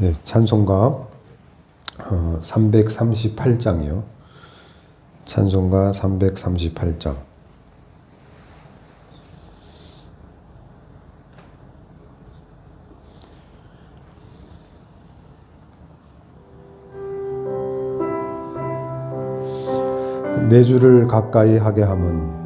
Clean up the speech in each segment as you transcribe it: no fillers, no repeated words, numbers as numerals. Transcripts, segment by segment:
네, 찬송가 338장이요. 찬송가 338장. 내 주를 가까이 하게 함은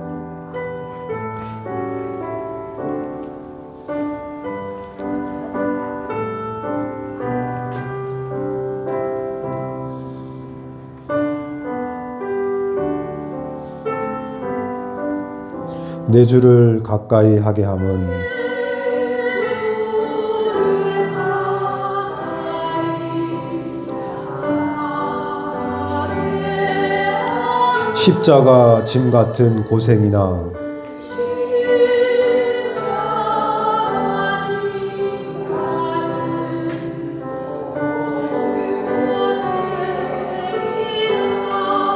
내 주를 가까이 하게 함은 십자가 짐 같은 고생이나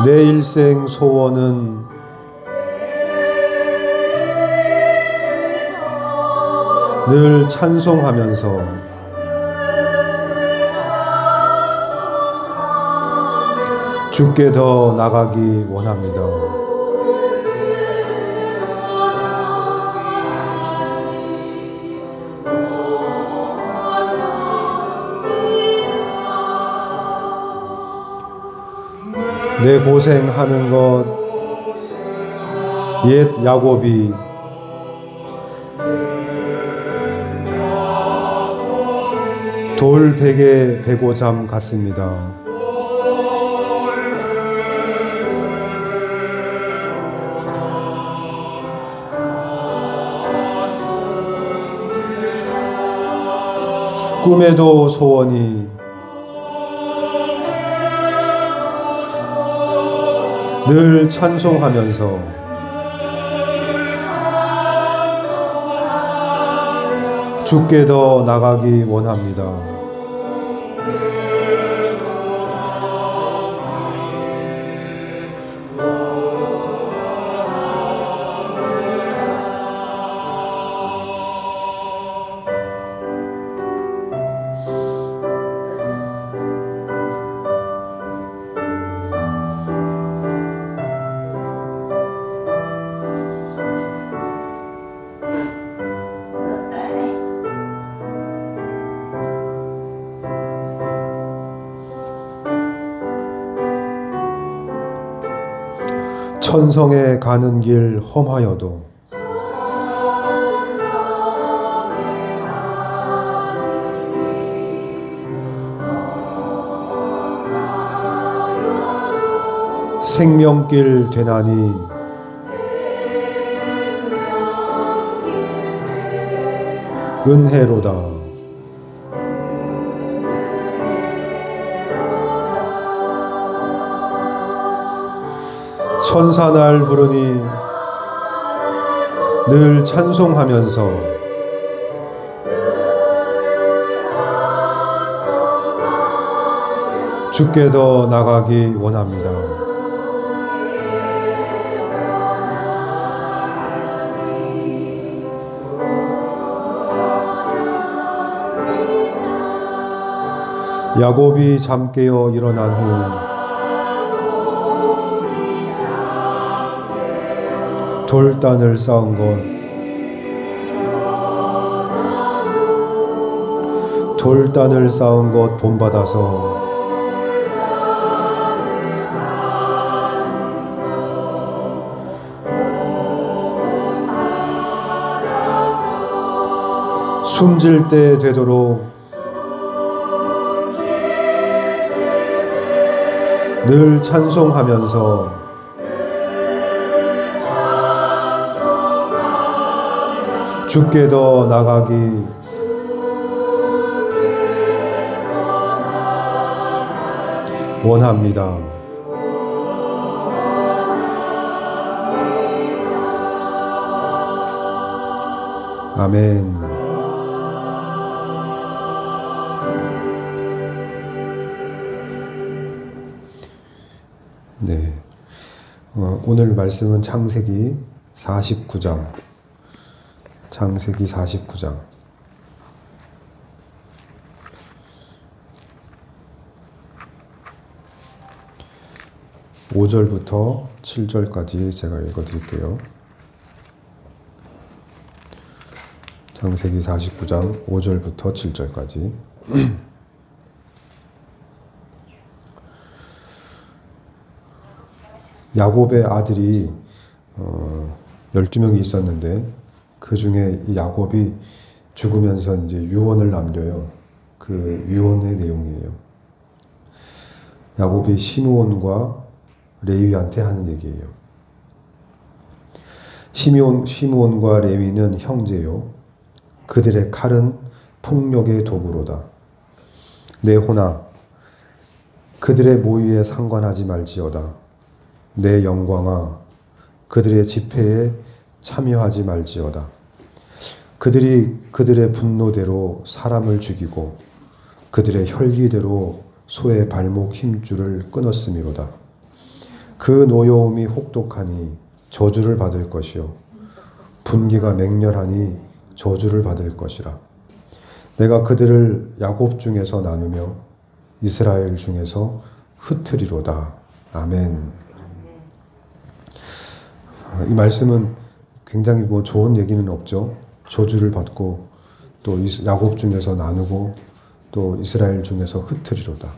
내 일생 소원은 늘 찬송하면서 주께 더 나가기 원합니다. 내 고생하는 것 옛 야곱이 돌 베개 베고 잠 같습니다. 꿈에도 소원이 늘 찬송하면서 주께 더 나가기 원합니다. 천성에 가는 길 험하여도 생명길 되나니 은혜로다. 천사 날 부르니 늘 찬송하면서 주께 더 나가기 원합니다. 야곱이 잠 깨어 일어난 후 돌단을 쌓은 것 본받아서 숨질 때 되도록 늘 찬송하면서 주께 더 나가기 원합니다. 아멘. 네. 오늘 말씀은 창세기 49장. 창세기 49장. 5절부터 7절까지 제가 읽어드릴게요. 창세기 49장 5절부터 7절까지. 야곱의 아들이 12명이 있었는데 그 중에 이 야곱이 죽으면서 이제 유언을 남겨요. 그 유언의 내용이에요. 야곱이 시므온과 레위한테 하는 얘기예요. 시므온과 레위는 형제요. 그들의 칼은 폭력의 도구로다. 내 호나 그들의 모의에 상관하지 말지어다. 내 영광아 그들의 집회에 참여하지 말지어다. 그들이 그들의 분노대로 사람을 죽이고 그들의 혈기대로 소의 발목 힘줄을 끊었음이로다. 그 노여움이 혹독하니 저주를 받을 것이요 분기가 맹렬하니 저주를 받을 것이라. 내가 그들을 야곱 중에서 나누며 이스라엘 중에서 흩으리로다. 아멘. 이 말씀은 굉장히 좋은 얘기는 없죠. 저주를 받고 또 야곱 중에서 나누고 또 이스라엘 중에서 흩으리로다.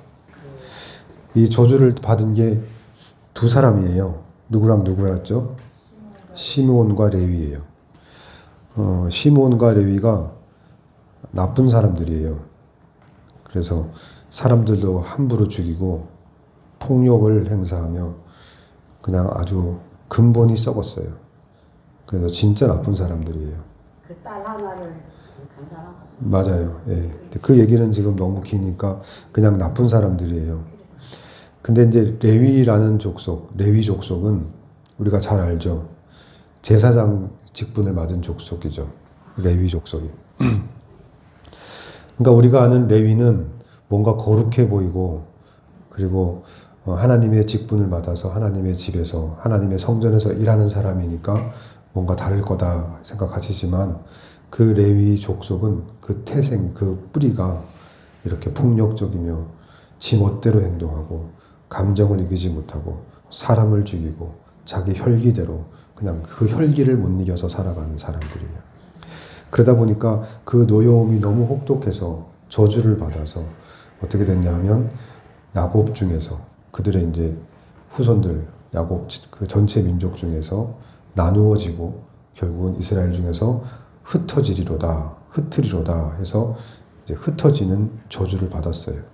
이 저주를 받은 게 두 사람이에요. 누구랑 누구였죠? 시므온과 레위예요. 시므온과 레위가 나쁜 사람들이에요. 그래서 사람들도 함부로 죽이고 폭력을 행사하며 그냥 아주 근본이 썩었어요. 그래서 진짜 나쁜 사람들이에요. 그 딸 하나를 강간하고. 맞아요. 예. 그 얘기는 지금 너무 기니까 그냥 나쁜 사람들이에요. 근데 이제 레위라는 족속, 레위 족속은 우리가 잘 알죠. 제사장 직분을 맡은 족속이죠. 레위 족속이. 그러니까 우리가 아는 레위는 뭔가 거룩해 보이고 그리고 하나님의 직분을 받아서 하나님의 집에서 하나님의 성전에서 일하는 사람이니까 뭔가 다를 거다 생각하시지만 그 레위 족속은 그 태생, 그 뿌리가 이렇게 폭력적이며 지 멋대로 행동하고 감정을 이기지 못하고 사람을 죽이고 자기 혈기대로 그냥 그 혈기를 못 이겨서 살아가는 사람들이에요. 그러다 보니까 그 노여움이 너무 혹독해서 저주를 받아서 어떻게 됐냐면 야곱 중에서 그들의 이제 후손들 야곱 그 전체 민족 중에서 나누어지고 결국은 이스라엘 중에서 흩으리로다 해서 이제 흩어지는 저주를 받았어요.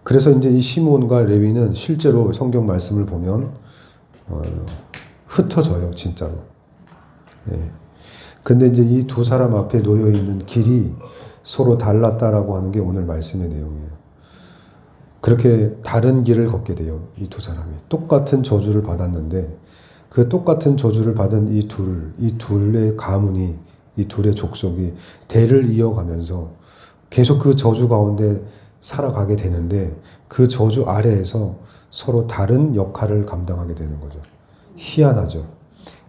그래서 이제 이 시므온과 레위는 실제로 성경 말씀을 보면 흩어져요, 진짜로. 예. 근데 이제 이 두 사람 앞에 놓여 있는 길이 서로 달랐다라고 하는 게 오늘 말씀의 내용이에요. 그렇게 다른 길을 걷게 돼요, 이 두 사람이. 똑같은 저주를 받았는데 그 똑같은 저주를 받은 이 둘의 가문이, 이 둘의 족속이 대를 이어가면서 계속 그 저주 가운데 살아가게 되는데 그 저주 아래에서 서로 다른 역할을 감당하게 되는 거죠. 희한하죠.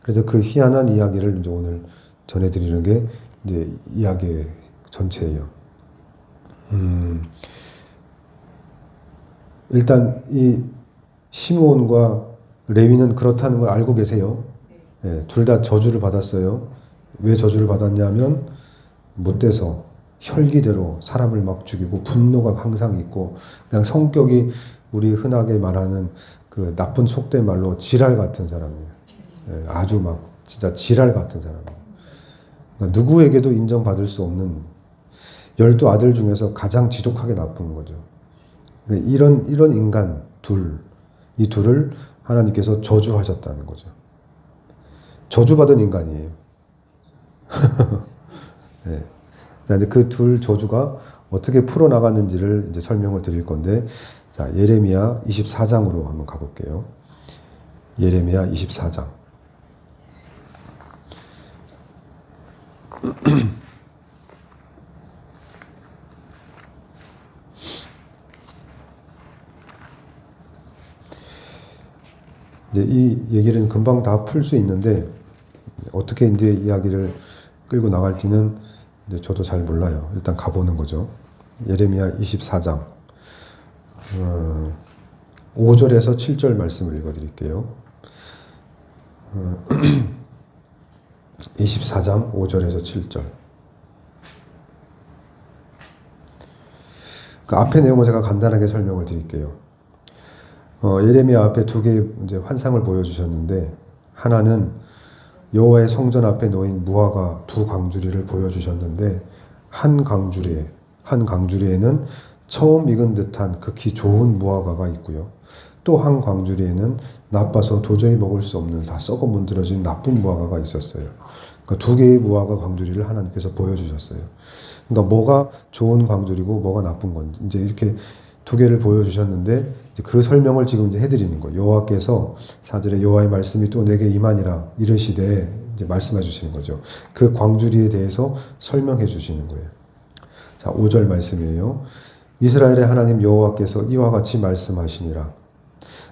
그래서 그 희한한 이야기를 이제 오늘 전해드리는 게 이제 이야기의 전체예요. 일단 이 시므온과 레위는 그렇다는 걸 알고 계세요. 예, 둘 다 저주를 받았어요. 왜 저주를 받았냐면 못돼서 혈기대로 사람을 막 죽이고 분노가 항상 있고 그냥 성격이 우리 흔하게 말하는 그 나쁜 속된 말로 지랄 같은 사람이에요. 예, 아주 막 진짜 지랄 같은 사람이에요. 그러니까 누구에게도 인정받을 수 없는 12아들 중에서 가장 지독하게 나쁜 거죠. 그러니까 이런 인간 이 둘을 하나님께서 저주하셨다는 거죠. 저주받은 인간이에요. 네. 이제 그 둘 저주가 어떻게 풀어나갔는지를 이제 설명을 드릴 건데, 자, 예레미야 24장으로 한번 가볼게요. 예레미야 24장. 이제 이 얘기를 금방 다 풀 수 있는데 어떻게 이제 이야기를 끌고 나갈지는 이제 저도 잘 몰라요. 일단 가보는 거죠. 예레미야 24장 5절에서 7절 말씀을 읽어드릴게요. 24장 5절에서 7절. 그 앞에 내용을 제가 간단하게 설명을 드릴게요. 예레미야 앞에 두 개의 이제 환상을 보여주셨는데, 하나는 여호와의 성전 앞에 놓인 무화과 두 광주리를 보여주셨는데, 한 광주리에는 처음 익은 듯한 극히 좋은 무화과가 있고요. 또 한 광주리에는 나빠서 도저히 먹을 수 없는 다 썩어 문드러진 나쁜 무화과가 있었어요. 그러니까 두 개의 무화과 광주리를 하나님께서 보여주셨어요. 그러니까 뭐가 좋은 광주리고 뭐가 나쁜 건지 이제 이렇게 두 개를 보여주셨는데, 이제 그 설명을 지금 이제 해드리는 거예요. 여호와께서 4절에 여호와의 말씀이 또 내게 임하니라 이르시되, 이제 말씀해 주시는 거죠. 그 광주리에 대해서 설명해 주시는 거예요. 자, 5절 말씀이에요. 이스라엘의 하나님 여호와께서 이와 같이 말씀하시니라.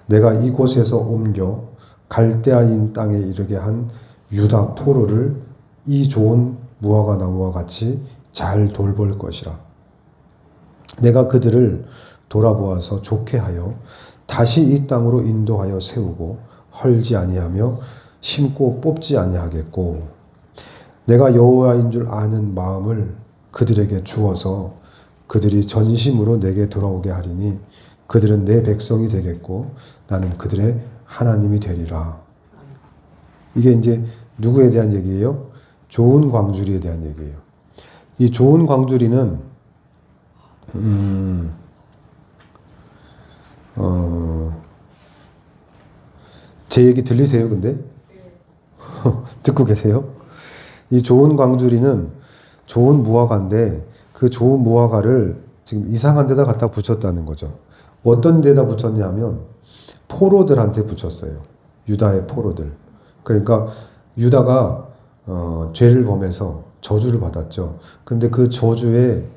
내가 이곳에서 옮겨 갈대아인 땅에 이르게 한 유다 포로를 이 좋은 무화과 나무와 같이 잘 돌볼 것이라. 내가 그들을 돌아보아서 좋게 하여 다시 이 땅으로 인도하여 세우고 헐지 아니하며 심고 뽑지 아니하겠고, 내가 여호와인 줄 아는 마음을 그들에게 주어서 그들이 전심으로 내게 돌아오게 하리니 그들은 내 백성이 되겠고 나는 그들의 하나님이 되리라. 이게 이제 누구에 대한 얘기예요? 좋은 광주리에 대한 얘기예요. 이 좋은 광주리는 제 얘기 들리세요? 근데 듣고 계세요? 이 좋은 광주리는 좋은 무화과인데, 그 좋은 무화과를 지금 이상한 데다 갖다 붙였다는 거죠. 어떤 데다 붙였냐면 포로들한테 붙였어요. 유다의 포로들. 그러니까 유다가 죄를 범해서 저주를 받았죠. 근데 그 저주의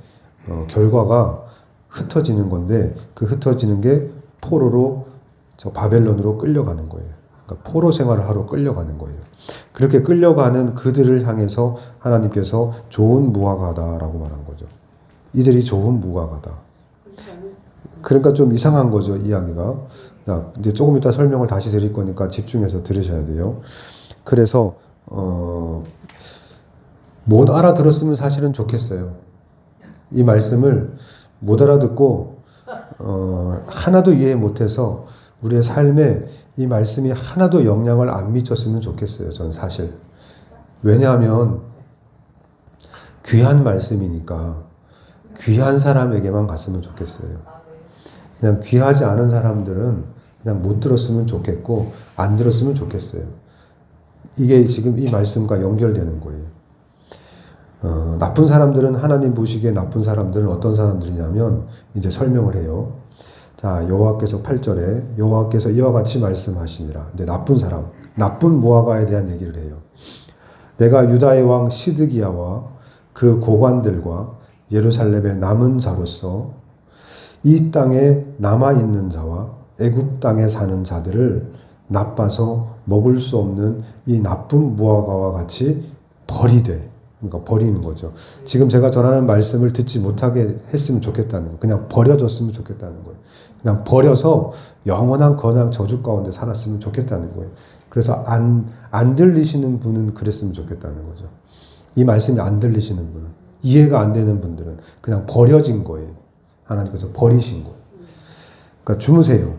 결과가 흩어지는 건데, 그 흩어지는 게 포로로 저 바벨론으로 끌려가는 거예요. 그러니까 포로 생활을 하러 끌려가는 거예요. 그렇게 끌려가는 그들을 향해서 하나님께서 좋은 무화과다라고 말한 거죠. 이들이 좋은 무화과다. 그러니까 좀 이상한 거죠, 이야기가. 자, 이제 조금 이따 설명을 다시 드릴 거니까 집중해서 들으셔야 돼요. 그래서 못 알아들었으면 사실은 좋겠어요. 이 말씀을 못 알아듣고 하나도 이해 못해서 우리의 삶에 이 말씀이 하나도 영향을 안 미쳤으면 좋겠어요. 전 사실. 왜냐하면 귀한 말씀이니까 귀한 사람에게만 갔으면 좋겠어요. 그냥 귀하지 않은 사람들은 그냥 못 들었으면 좋겠고 안 들었으면 좋겠어요. 이게 지금 이 말씀과 연결되는 거예요. 나쁜 사람들은, 하나님 보시기에 나쁜 사람들은 어떤 사람들이냐면 이제 설명을 해요. 자, 여호와께서 8절에 여호와께서 이와 같이 말씀하시니라. 이제 나쁜 사람, 나쁜 무화과에 대한 얘기를 해요. 내가 유다의 왕 시드기야와 그 고관들과 예루살렘의 남은 자로서 이 땅에 남아있는 자와 애굽 땅에 사는 자들을 나빠서 먹을 수 없는 이 나쁜 무화과와 같이 버리되, 그러니까 버리는 거죠. 지금 제가 전하는 말씀을 듣지 못하게 했으면 좋겠다는 거예요. 그냥 버려졌으면 좋겠다는 거예요. 그냥 버려서 영원한 건황 저주 가운데 살았으면 좋겠다는 거예요. 그래서 안 들리시는 분은 그랬으면 좋겠다는 거죠. 이 말씀이 안 들리시는 분은, 이해가 안 되는 분들은 그냥 버려진 거예요. 하나님께서 버리신 거예요. 그러니까 주무세요.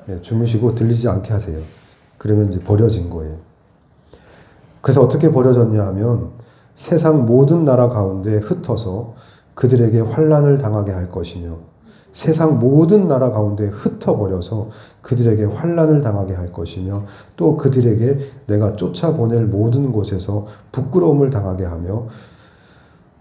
예, 주무시고 들리지 않게 하세요. 그러면 이제 버려진 거예요. 그래서 어떻게 버려졌냐 하면 세상 모든 나라 가운데 흩어서 그들에게 환난을 당하게 할 것이며, 세상 모든 나라 가운데 흩어버려서 그들에게 환난을 당하게 할 것이며, 또 그들에게 내가 쫓아보낼 모든 곳에서 부끄러움을 당하게 하며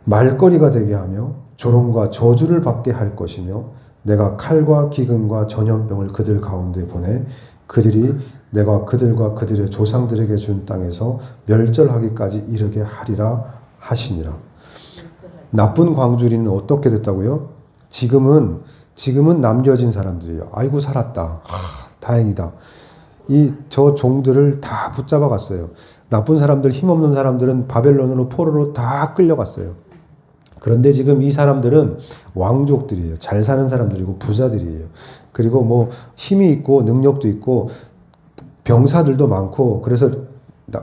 말거리가 되게 하며 조롱과 저주를 받게 할 것이며, 내가 칼과 기근과 전염병을 그들 가운데 보내 그들이 내가 그들과 그들의 조상들에게 준 땅에서 멸절하기까지 이르게 하리라 하시니라. 나쁜 광주리는 어떻게 됐다고요? 지금은 남겨진 사람들이에요. 아이고 살았다. 다행이다. 저 종들을 다 붙잡아 갔어요. 나쁜 사람들, 힘없는 사람들은 바벨론으로 포로로 다 끌려갔어요. 그런데 지금 이 사람들은 왕족들이에요. 잘 사는 사람들이고 부자들이에요. 그리고 뭐 힘이 있고 능력도 있고 병사들도 많고, 그래서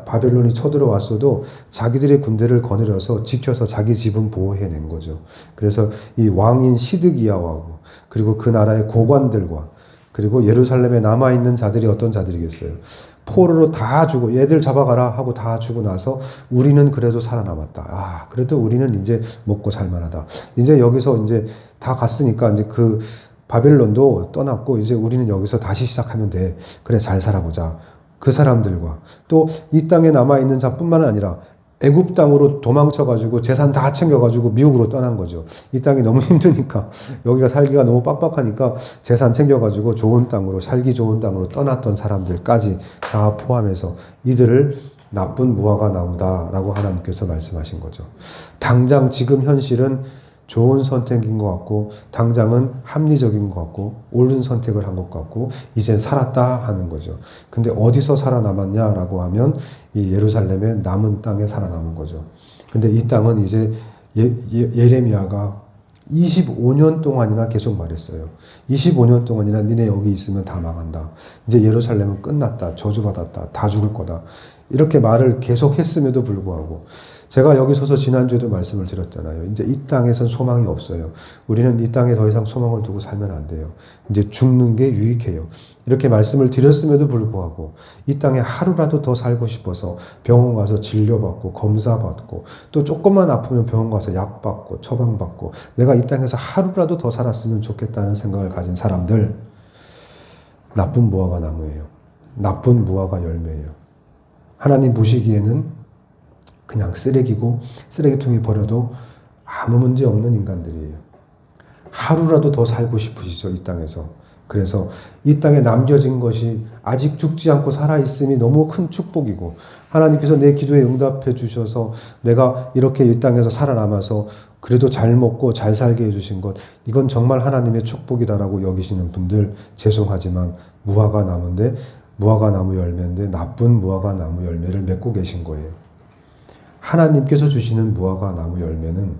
바벨론이 쳐들어왔어도 자기들의 군대를 거느려서 지켜서 자기 집은 보호해낸 거죠. 그래서 이 왕인 시드기야하고 그리고 그 나라의 고관들과 그리고 예루살렘에 남아있는 자들이 어떤 자들이겠어요? 포로로 다 죽고, 얘들 잡아가라 하고 다 주고 나서 우리는 그래도 살아남았다. 아, 그래도 우리는 이제 먹고 살만하다. 이제 여기서 이제 다 갔으니까 이제 그 바벨론도 떠났고 이제 우리는 여기서 다시 시작하면 돼. 그래, 잘 살아보자. 그 사람들과 또 이 땅에 남아있는 자뿐만 아니라 애굽 땅으로 도망쳐가지고 재산 다 챙겨가지고 미국으로 떠난 거죠. 이 땅이 너무 힘드니까, 여기가 살기가 너무 빡빡하니까 재산 챙겨가지고 좋은 땅으로, 살기 좋은 땅으로 떠났던 사람들까지 다 포함해서 이들을 나쁜 무화과 나무다라고 하나님께서 말씀하신 거죠. 당장 지금 현실은 좋은 선택인 것 같고, 당장은 합리적인 것 같고, 옳은 선택을 한 것 같고, 이젠 살았다 하는 거죠. 근데 어디서 살아남았냐라고 하면 이 예루살렘의 남은 땅에 살아남은 거죠. 근데 이 땅은 이제 예레미야가 25년 동안이나 계속 말했어요. 25년 동안이나 니네 여기 있으면 다 망한다. 이제 예루살렘은 끝났다. 저주받았다. 다 죽을 거다. 이렇게 말을 계속 했음에도 불구하고, 제가 여기 서서 지난주에도 말씀을 드렸잖아요. 이제 이 땅에선 소망이 없어요. 우리는 이 땅에 더 이상 소망을 두고 살면 안 돼요. 이제 죽는 게 유익해요. 이렇게 말씀을 드렸음에도 불구하고 이 땅에 하루라도 더 살고 싶어서 병원 가서 진료받고 검사받고, 또 조금만 아프면 병원 가서 약 받고 처방받고, 내가 이 땅에서 하루라도 더 살았으면 좋겠다는 생각을 가진 사람들, 나쁜 무화과 나무예요. 나쁜 무화과 열매예요. 하나님 보시기에는 그냥 쓰레기고 쓰레기통에 버려도 아무 문제 없는 인간들이에요. 하루라도 더 살고 싶으시죠, 이 땅에서. 그래서 이 땅에 남겨진 것이 아직 죽지 않고 살아있음이 너무 큰 축복이고, 하나님께서 내 기도에 응답해 주셔서 내가 이렇게 이 땅에서 살아남아서 그래도 잘 먹고 잘 살게 해주신 것, 이건 정말 하나님의 축복이다라고 여기시는 분들, 죄송하지만 무화과 나무인데, 무화과 나무 열매인데 나쁜 무화과 나무 열매를 맺고 계신 거예요. 하나님께서 주시는 무화과 나무 열매는,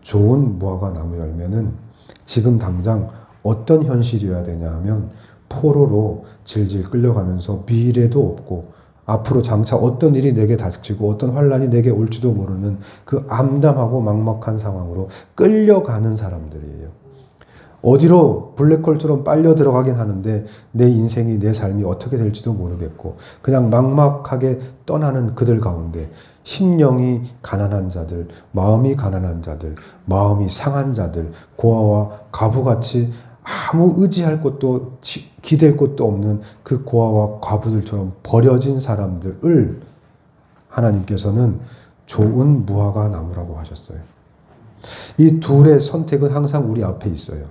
좋은 무화과 나무 열매는 지금 당장 어떤 현실이어야 되냐 하면, 포로로 질질 끌려가면서 미래도 없고 앞으로 장차 어떤 일이 내게 닥치고 어떤 환란이 내게 올지도 모르는 그 암담하고 막막한 상황으로 끌려가는 사람들이에요. 어디로 블랙홀처럼 빨려 들어가긴 하는데 내 인생이, 내 삶이 어떻게 될지도 모르겠고 그냥 막막하게 떠나는 그들 가운데, 심령이 가난한 자들, 마음이 가난한 자들, 마음이 상한 자들, 고아와 과부같이 아무 의지할 곳도 기댈 곳도 없는 그 고아와 과부들처럼 버려진 사람들을 하나님께서는 좋은 무화과 나무라고 하셨어요. 이 둘의 선택은 항상 우리 앞에 있어요.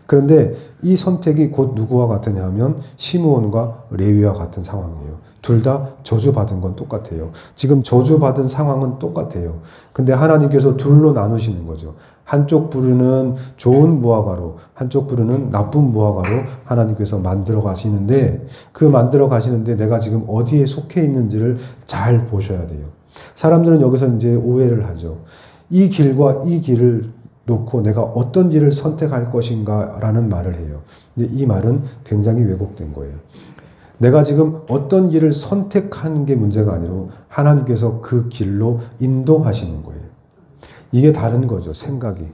그런데 이 선택이 곧 누구와 같으냐 하면 시므온과 레위와 같은 상황이에요. 둘 다 저주받은 건 똑같아요. 지금 저주받은 상황은 똑같아요. 근데 하나님께서 둘로 나누시는 거죠. 한쪽 부류는 좋은 무화과로, 한쪽 부류는 나쁜 무화과로 하나님께서 만들어 가시는데, 그 만들어 가시는데 내가 지금 어디에 속해 있는지를 잘 보셔야 돼요. 사람들은 여기서 이제 오해를 하죠. 이 길과 이 길을 놓고 내가 어떤 길을 선택할 것인가 라는 말을 해요. 근데 이 말은 굉장히 왜곡된 거예요. 내가 지금 어떤 길을 선택하는 게 문제가 아니고 하나님께서 그 길로 인도하시는 거예요. 이게 다른 거죠, 생각이.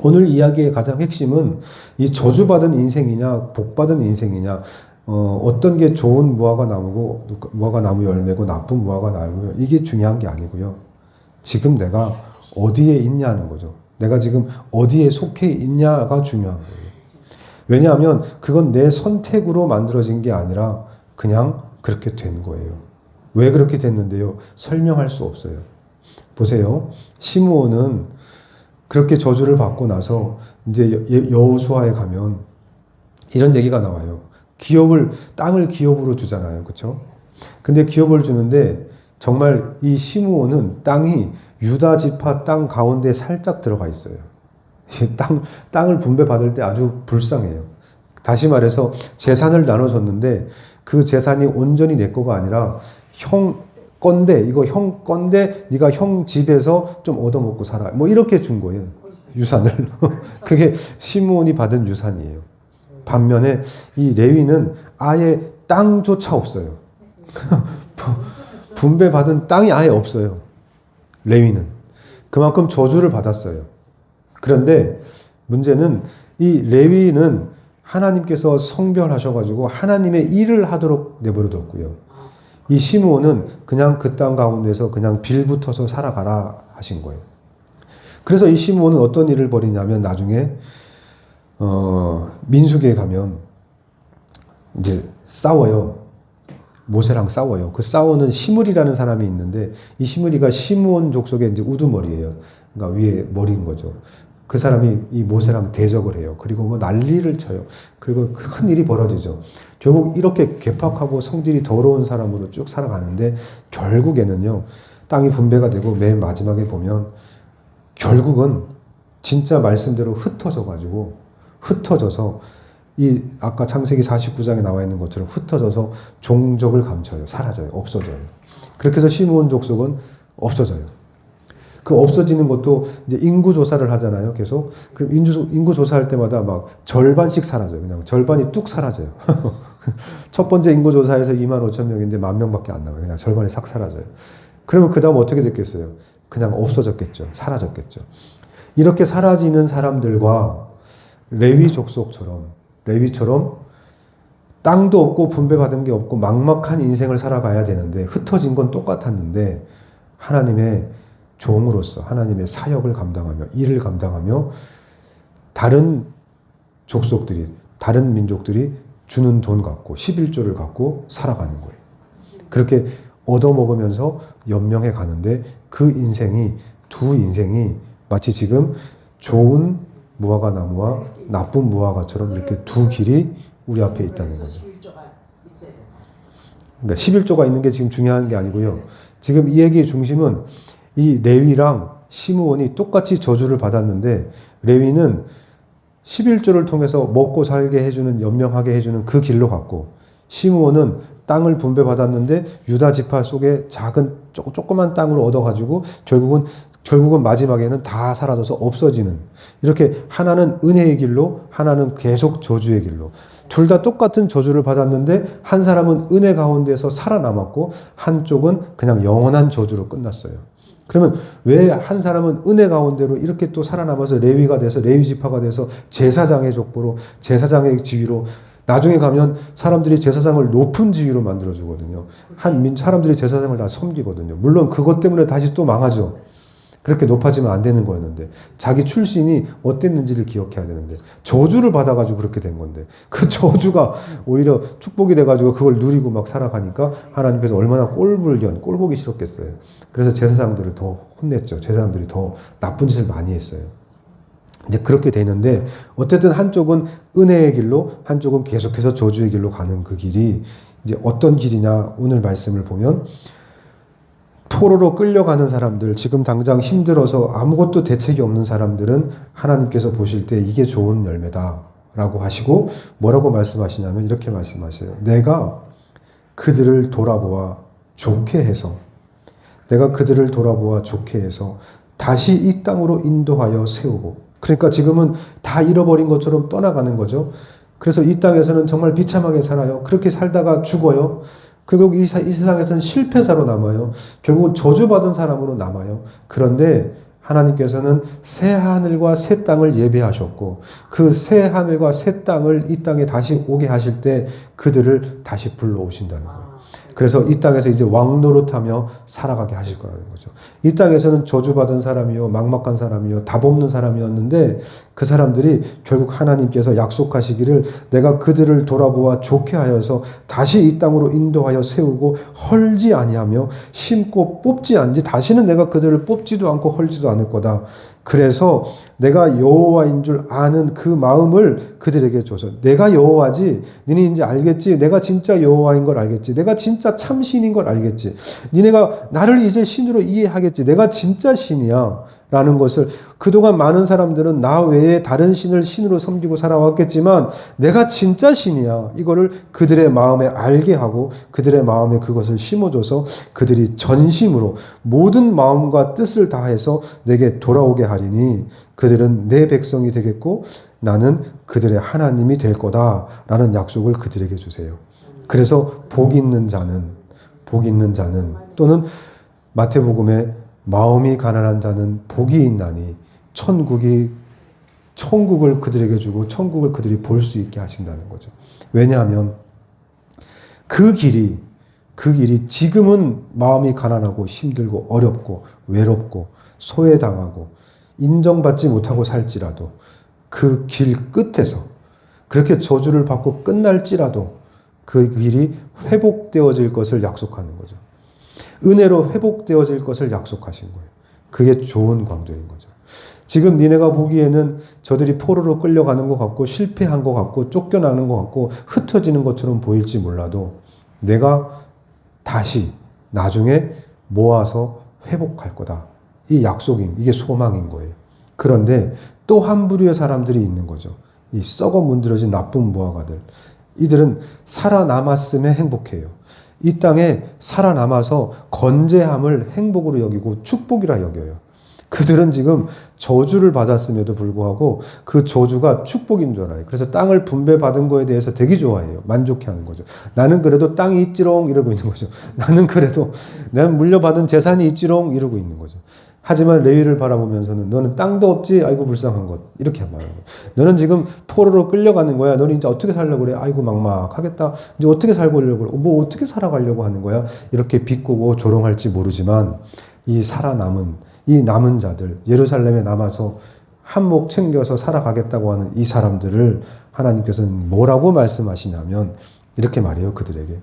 오늘 이야기의 가장 핵심은 이 저주받은 인생이냐 복받은 인생이냐, 어떤 게 좋은 무화과 나무고 무화과 나무 열매고 나쁜 무화과 나무고, 이게 중요한 게 아니고요. 지금 내가 어디에 있냐는 거죠. 내가 지금 어디에 속해 있냐가 중요한 거예요. 왜냐하면 그건 내 선택으로 만들어진 게 아니라 그냥 그렇게 된 거예요. 왜 그렇게 됐는데요? 설명할 수 없어요. 보세요. 시므온은 그렇게 저주를 받고 나서 이제 여호수아에 가면 이런 얘기가 나와요. 땅을 기업으로 주잖아요. 그렇죠? 근데 기업을 주는데 정말 이 시므온은 땅이 유다 지파 땅 가운데 살짝 들어가 있어요. 땅을 분배받을 때 아주 불쌍해요. 다시 말해서 재산을 나눠줬는데 그 재산이 온전히 내 거가 아니라 건데 이거 형 건데 네가 형 집에서 좀 얻어먹고 살아. 뭐 이렇게 준 거예요. 유산을. 그게 시므온이 받은 유산이에요. 반면에 이 레위는 아예 땅조차 없어요. 분배받은 땅이 아예 없어요. 레위는. 그만큼 저주를 받았어요. 그런데 문제는 이 레위는 하나님께서 성별하셔가지고 하나님의 일을 하도록 내버려뒀고요. 이 시므온은 그냥 그 땅 가운데서 그냥 빌붙어서 살아가라 하신 거예요. 그래서 이 시므온은 어떤 일을 벌이냐면 나중에 민수기에 가면 이제 싸워요. 모세랑 싸워요. 그 싸우는 시므리라는 사람이 있는데 이 시므리가 시므온 족속의 이제 우두머리예요. 그러니까 위에 머리인 거죠. 그 사람이 이 모세랑 대적을 해요. 그리고 뭐 난리를 쳐요. 그리고 큰 일이 벌어지죠. 결국 이렇게 괴팍하고 성질이 더러운 사람으로 쭉 살아가는데 결국에는요. 땅이 분배가 되고 맨 마지막에 보면 결국은 진짜 말씀대로 흩어져서 이 아까 창세기 49장에 나와 있는 것처럼 흩어져서 종족을 감춰요. 사라져요. 없어져요. 그렇게 해서 시므온 족속은 없어져요. 그 없어지는 것도 이제 인구 조사를 하잖아요. 계속. 그럼 인구 조사할 때마다 막 절반씩 사라져요. 그냥 절반이 뚝 사라져요. 첫 번째 인구 조사에서 25,000명인데 10,000명밖에 안 나와요. 그냥 절반이 싹 사라져요. 그러면 그 다음 어떻게 됐겠어요? 그냥 없어졌겠죠. 사라졌겠죠. 이렇게 사라지는 사람들과 레위처럼 땅도 없고 분배받은 게 없고 막막한 인생을 살아가야 되는데 흩어진 건 똑같았는데 하나님의 종으로서 하나님의 사역을 감당하며 일을 감당하며 다른 족속들이 다른 민족들이 주는 돈 갖고 11조를 갖고 살아가는 거예요. 그렇게 얻어먹으면서 연명해 가는데 그 인생이 두 인생이 마치 지금 좋은 무화과 나무와 나쁜 무화과처럼 이렇게 두 길이 우리 앞에 있다는 거죠. 그러니까 11조가 있는 게 지금 중요한 게 아니고요. 지금 이 얘기의 중심은 이 레위랑 시므온이 똑같이 저주를 받았는데 레위는 11조를 통해서 먹고 살게 해주는 연명하게 해주는 그 길로 갔고 시므온은 땅을 분배받았는데 유다 지파 속에 작은 조그만 땅으로 얻어가지고 결국은 마지막에는 다 사라져서 없어지는 이렇게 하나는 은혜의 길로 하나는 계속 저주의 길로 둘 다 똑같은 저주를 받았는데 한 사람은 은혜 가운데서 살아남았고 한쪽은 그냥 영원한 저주로 끝났어요. 그러면 왜 한 사람은 은혜 가운데로 이렇게 또 살아남아서 레위가 돼서 레위 지파가 돼서 제사장의 족보로 제사장의 지위로 나중에 가면 사람들이 제사장을 높은 지위로 만들어주거든요. 사람들이 제사장을 다 섬기거든요. 물론 그것 때문에 다시 또 망하죠. 그렇게 높아지면 안 되는 거였는데 자기 출신이 어땠는지를 기억해야 되는데 저주를 받아가지고 그렇게 된 건데 그 저주가 오히려 축복이 돼가지고 그걸 누리고 막 살아가니까 하나님께서 얼마나 꼴보기 싫었겠어요. 그래서 제사장들을 더 혼냈죠. 제사장들이 더 나쁜 짓을 많이 했어요. 이제 그렇게 되는데 어쨌든 한쪽은 은혜의 길로 한쪽은 계속해서 저주의 길로 가는 그 길이 이제 어떤 길이냐 오늘 말씀을 보면 포로로 끌려가는 사람들, 지금 당장 힘들어서 아무것도 대책이 없는 사람들은 하나님께서 보실 때 이게 좋은 열매다 라고 하시고 뭐라고 말씀하시냐면 이렇게 말씀하세요. 내가 그들을 돌아보아 좋게 해서 다시 이 땅으로 인도하여 세우고 그러니까 지금은 다 잃어버린 것처럼 떠나가는 거죠. 그래서 이 땅에서는 정말 비참하게 살아요. 그렇게 살다가 죽어요. 결국 이 세상에서는 실패자로 남아요. 결국은 저주받은 사람으로 남아요. 그런데 하나님께서는 새 하늘과 새 땅을 예비하셨고 그 새 하늘과 새 땅을 이 땅에 다시 오게 하실 때 그들을 다시 불러오신다는 거예요. 그래서 이 땅에서 이제 왕노릇하며 살아가게 하실 거라는 거죠. 이 땅에서는 저주받은 사람이요, 막막한 사람이요, 답 없는 사람이었는데 그 사람들이 결국 하나님께서 약속하시기를 내가 그들을 돌아보아 좋게 하여서 다시 이 땅으로 인도하여 세우고 헐지 아니하며 심고 뽑지 않지 다시는 내가 그들을 뽑지도 않고 헐지도 않을 거다. 그래서 내가 여호와인 줄 아는 그 마음을 그들에게 줘서 내가 여호와지 니네 이제 알겠지 내가 진짜 여호와인 걸 알겠지 내가 진짜 참 신인 걸 알겠지 니네가 나를 이제 신으로 이해하겠지 내가 진짜 신이야 라는 것을 그동안 많은 사람들은 나 외에 다른 신을 신으로 섬기고 살아왔겠지만 내가 진짜 신이야. 이거를 그들의 마음에 알게 하고 그들의 마음에 그것을 심어줘서 그들이 전심으로 모든 마음과 뜻을 다해서 내게 돌아오게 하리니 그들은 내 백성이 되겠고 나는 그들의 하나님이 될 거다라는 약속을 그들에게 주세요. 그래서 복 있는 자는 또는 마태복음에 마음이 가난한 자는 복이 있나니 천국을 그들에게 주고 천국을 그들이 볼 수 있게 하신다는 거죠. 왜냐하면 그 길이 지금은 마음이 가난하고 힘들고 어렵고 외롭고 소외당하고 인정받지 못하고 살지라도 그 길 끝에서 그렇게 저주를 받고 끝날지라도 그 길이 회복되어질 것을 약속하는 거죠. 은혜로 회복되어질 것을 약속하신 거예요. 그게 좋은 광절인 거죠. 지금 니네가 보기에는 저들이 포로로 끌려가는 것 같고 실패한 것 같고 쫓겨나는 것 같고 흩어지는 것처럼 보일지 몰라도 내가 다시 나중에 모아서 회복할 거다. 이 약속인, 이게 소망인 거예요. 그런데 또 한 부류의 사람들이 있는 거죠. 이 썩어 문드러진 나쁜 무화과들. 이들은 살아남았음에 행복해요. 이 땅에 살아남아서 건재함을 행복으로 여기고 축복이라 여겨요. 그들은 지금 저주를 받았음에도 불구하고 그 저주가 축복인 줄 알아요. 그래서 땅을 분배받은 거에 대해서 되게 좋아해요. 만족해하는 거죠. 나는 그래도 땅이 있지롱 이러고 있는 거죠. 나는 그래도 내가 물려받은 재산이 있지롱 이러고 있는 거죠. 하지만 레위를 바라보면서는 너는 땅도 없지? 아이고 불쌍한 것. 이렇게 말하는 거예요. 너는 지금 포로로 끌려가는 거야. 너는 이제 어떻게 살려고 그래? 아이고 막막하겠다. 이제 어떻게 살고 하려고 그래? 뭐 어떻게 살아가려고 하는 거야? 이렇게 비꼬고 조롱할지 모르지만 이 남은 자들, 예루살렘에 남아서 한몫 챙겨서 살아가겠다고 하는 이 사람들을 하나님께서는 뭐라고 말씀하시냐면 이렇게 말해요. 그들에게.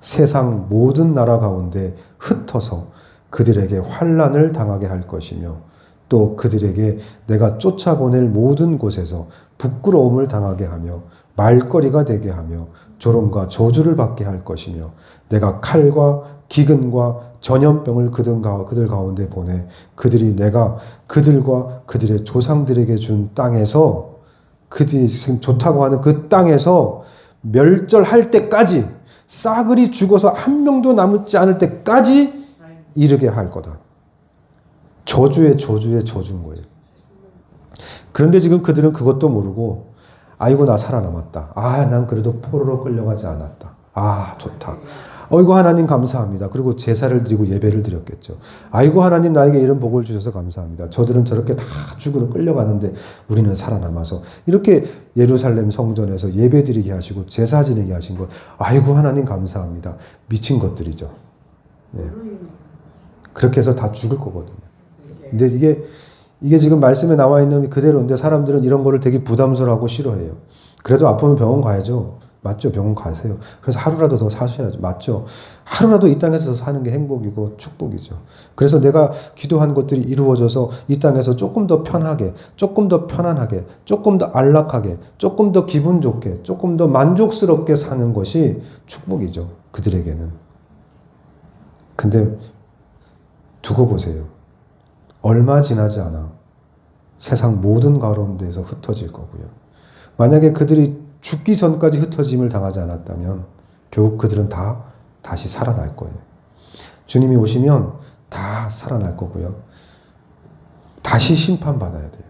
세상 모든 나라 가운데 흩어서 그들에게 환난을 당하게 할 것이며 또 그들에게 내가 쫓아보낼 모든 곳에서 부끄러움을 당하게 하며 말거리가 되게 하며 조롱과 저주를 받게 할 것이며 내가 칼과 기근과 전염병을 그들 가운데 보내 그들이 내가 그들과 그들의 조상들에게 준 땅에서 그들이 좋다고 하는 그 땅에서 멸절할 때까지 싸그리 죽어서 한 명도 남지 않을 때까지 이르게 할 거다. 저주의 저주인 거예요. 그런데 지금 그들은 그것도 모르고 아이고 나 살아남았다. 아, 난 그래도 포로로 끌려가지 않았다. 아, 좋다. 어이구 하나님 감사합니다. 그리고 제사를 드리고 예배를 드렸겠죠. 아이고 하나님 나에게 이런 복을 주셔서 감사합니다. 저들은 저렇게 다 죽으러 끌려가는데 우리는 살아남아서 이렇게 예루살렘 성전에서 예배 드리게 하시고 제사 지내게 하신 것. 아이고 하나님 감사합니다. 미친 것들이죠. 네. 그렇게 해서 다 죽을 거거든요. 근데 이게 지금 말씀에 나와 있는 그대로인데 사람들은 이런 거를 되게 부담스러워하고 싫어해요. 그래도 아프면 병원 가야죠. 맞죠? 병원 가세요. 그래서 하루라도 더 사셔야죠. 맞죠? 하루라도 이 땅에서 더 사는 게 행복이고 축복이죠. 그래서 내가 기도한 것들이 이루어져서 이 땅에서 조금 더 편하게, 조금 더 편안하게, 조금 더 안락하게, 조금 더 기분 좋게, 조금 더 만족스럽게 사는 것이 축복이죠. 그들에게는. 근데 두고 보세요. 얼마 지나지 않아 세상 모든 가운데에서 흩어질 거고요. 만약에 그들이 죽기 전까지 흩어짐을 당하지 않았다면 결국 그들은 다 다시 살아날 거예요. 주님이 오시면 다 살아날 거고요. 다시 심판받아야 돼요.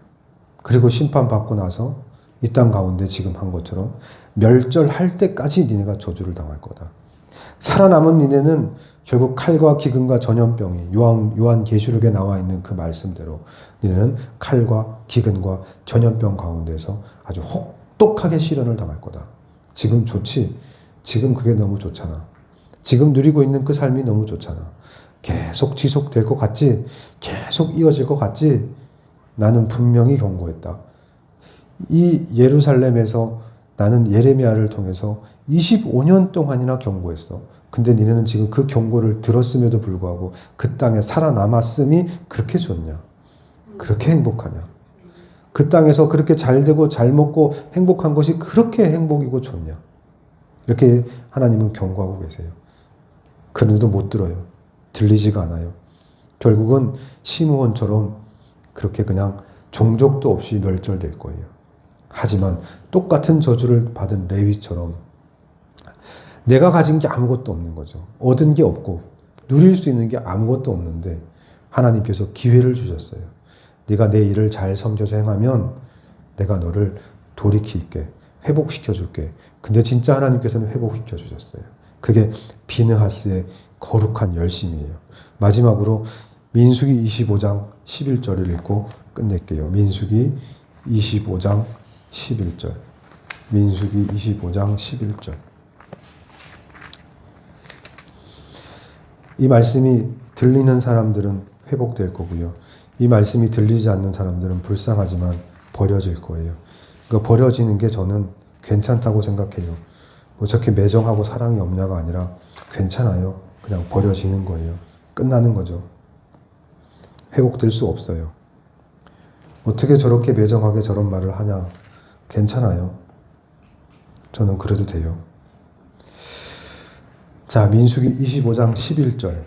그리고 심판받고 나서 이 땅 가운데 지금 한 것처럼 멸절할 때까지 니네가 저주를 당할 거다. 살아남은 니네는 결국 칼과 기근과 전염병이 요한계시록에 나와 있는 그 말씀대로 니네는 칼과 기근과 전염병 가운데서 아주 혹독하게 시련을 당할 거다. 지금 좋지? 지금 그게 너무 좋잖아. 지금 누리고 있는 그 삶이 너무 좋잖아. 계속 지속될 것 같지? 계속 이어질 것 같지? 나는 분명히 경고했다. 이 예루살렘에서 나는 예레미야를 통해서 25년 동안이나 경고했어. 근데 니네는 지금 그 경고를 들었음에도 불구하고 그 땅에 살아남았음이 그렇게 좋냐? 그렇게 행복하냐? 그 땅에서 그렇게 잘 되고 잘 먹고 행복한 것이 그렇게 행복이고 좋냐? 이렇게 하나님은 경고하고 계세요. 그런데도 못 들어요. 들리지가 않아요. 결국은 시므온처럼 그렇게 그냥 종족도 없이 멸절될 거예요. 하지만 똑같은 저주를 받은 레위처럼 내가 가진 게 아무것도 없는 거죠. 얻은 게 없고 누릴 수 있는 게 아무것도 없는데 하나님께서 기회를 주셨어요. 네가 내 일을 잘 섬겨서 행하면 내가 너를 돌이킬게, 회복시켜줄게. 근데 진짜 하나님께서는 회복시켜 주셨어요. 그게 비느하스의 거룩한 열심이에요. 마지막으로 민수기 25장 11절을 읽고 끝낼게요. 민수기 25장 11절. 민수기 25장 11절. 이 말씀이 들리는 사람들은 회복될 거고요. 이 말씀이 들리지 않는 사람들은 불쌍하지만 버려질 거예요. 그러니까 버려지는 게 저는 괜찮다고 생각해요. 뭐 저렇게 매정하고 사랑이 없냐가 아니라 괜찮아요. 그냥 버려지는 거예요. 끝나는 거죠. 회복될 수 없어요. 어떻게 저렇게 매정하게 저런 말을 하냐. 괜찮아요. 저는 그래도 돼요. 자, 민수기 25장 11절.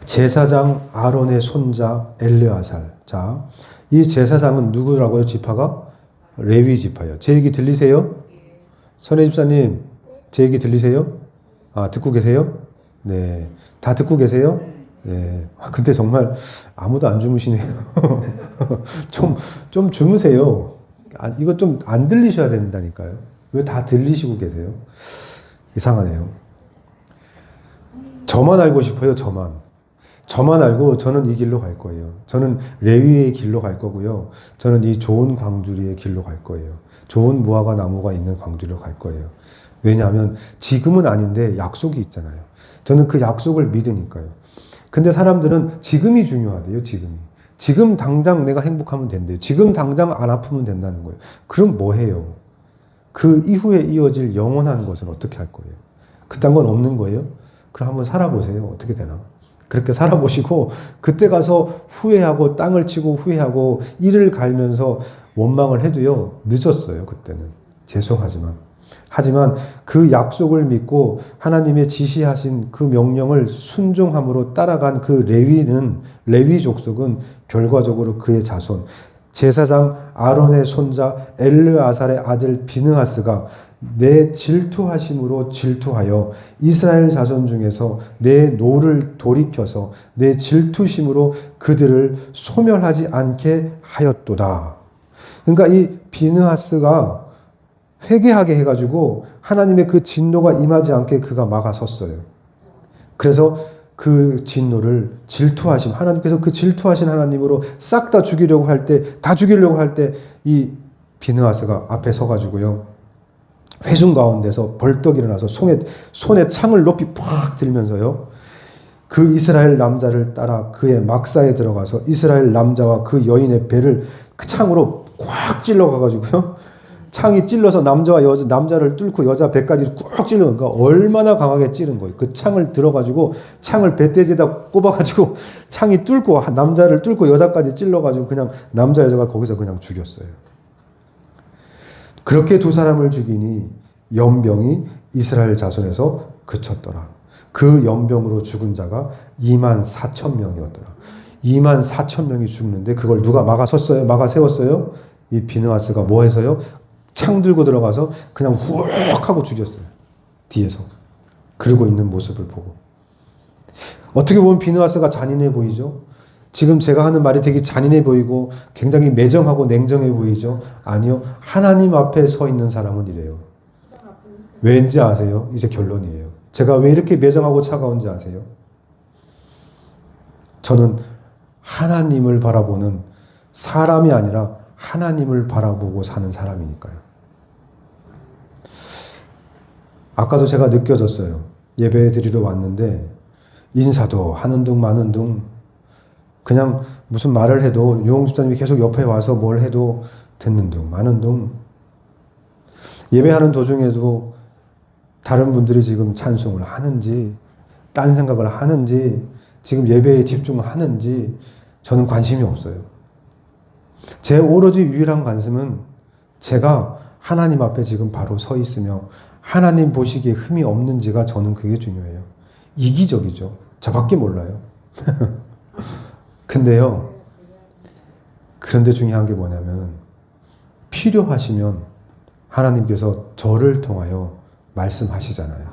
제사장 아론의 손자 엘르아살. 자, 이 제사장은 누구라고요? 지파가? 레위 지파예요. 제 얘기 들리세요? 선혜 집사님, 제 얘기 들리세요? 아, 듣고 계세요? 네. 다 듣고 계세요? 네. 아, 근데 정말 아무도 안 주무시네요. 좀 주무세요. 아, 이거 좀 안 들리셔야 된다니까요. 왜 다 들리시고 계세요? 이상하네요. 저만 알고 싶어요, 저만. 저만 알고 저는 이 길로 갈 거예요. 저는 레위의 길로 갈 거고요. 저는 이 좋은 광주리의 길로 갈 거예요. 좋은 무화과 나무가 있는 광주리로 갈 거예요. 왜냐하면 지금은 아닌데 약속이 있잖아요. 저는 그 약속을 믿으니까요. 근데 사람들은 지금이 중요하대요, 지금이. 지금 당장 내가 행복하면 된대요. 지금 당장 안 아프면 된다는 거예요. 그럼 뭐 해요? 그 이후에 이어질 영원한 것은 어떻게 할 거예요? 그딴 건 없는 거예요? 그럼 한번 살아보세요. 어떻게 되나? 그렇게 살아보시고 그때 가서 후회하고 땅을 치고 후회하고 이를 갈면서 원망을 해도요. 늦었어요. 그때는. 죄송하지만. 하지만 그 약속을 믿고 하나님의 지시하신 그 명령을 순종함으로 따라간 그 레위 족속은 결과적으로 그의 자손 제사장 아론의 손자 엘르아살의 아들 비느하스가 내 질투하심으로 질투하여 이스라엘 자손 중에서 내 노를 돌이켜서 내 질투심으로 그들을 소멸하지 않게 하였도다. 그러니까 이 비느하스가 회개하게 해가지고 하나님의 그 진노가 임하지 않게 그가 막아섰어요. 그래서 그 진노를 질투하심, 하나님께서 그 질투하신 하나님으로 싹 다 죽이려고 할 때 이 비느하스가 앞에 서가지고요. 회중 가운데서 벌떡 일어나서 손에 창을 높이 팍 들면서요. 그 이스라엘 남자를 따라 그의 막사에 들어가서 이스라엘 남자와 그 여인의 배를 그 창으로 꽉 찔러 가가지고요. 창이 찔러서 남자를 뚫고 여자 배까지 꽉 찔러. 그러니까 얼마나 강하게 찌른 거예요. 그 창을 들어가지고 창을 배대지에다 꼽아가지고 창이 뚫고 남자를 뚫고 여자까지 찔러가지고 그냥 남자 여자가 거기서 그냥 죽였어요. 그렇게 두 사람을 죽이니 연병이 이스라엘 자손에서 그쳤더라. 그 연병으로 죽은 자가 24,000명이었더라. 24,000명이 죽는데 그걸 누가 막아섰어요? 막아세웠어요? 이 비느하스가 뭐 해서요? 창 들고 들어가서 그냥 후억 하고 죽였어요. 뒤에서. 그러고 있는 모습을 보고. 어떻게 보면 비느하스가 잔인해 보이죠? 지금 제가 하는 말이 되게 잔인해 보이고 굉장히 매정하고 냉정해 보이죠? 아니요. 하나님 앞에 서 있는 사람은 이래요. 왠지 아세요? 이제 결론이에요. 제가 왜 이렇게 매정하고 차가운지 아세요? 저는 하나님을 바라보는 사람이 아니라 하나님을 바라보고 사는 사람이니까요. 아까도 제가 느껴졌어요. 예배 드리러 왔는데 인사도 하는 둥 마는 둥 그냥 무슨 말을 해도 유홍 집사님이 계속 옆에 와서 뭘 해도 듣는 둥 마는 둥 예배하는 도중에도 다른 분들이 지금 찬송을 하는지 딴 생각을 하는지 지금 예배에 집중하는지 저는 관심이 없어요. 제 오로지 유일한 관심은 제가 하나님 앞에 지금 바로 서 있으며 하나님 보시기에 흠이 없는지가 저는 그게 중요해요. 이기적이죠. 저밖에 몰라요. 근데요, 그런데 중요한 게 뭐냐면 필요하시면 하나님께서 저를 통하여 말씀하시잖아요.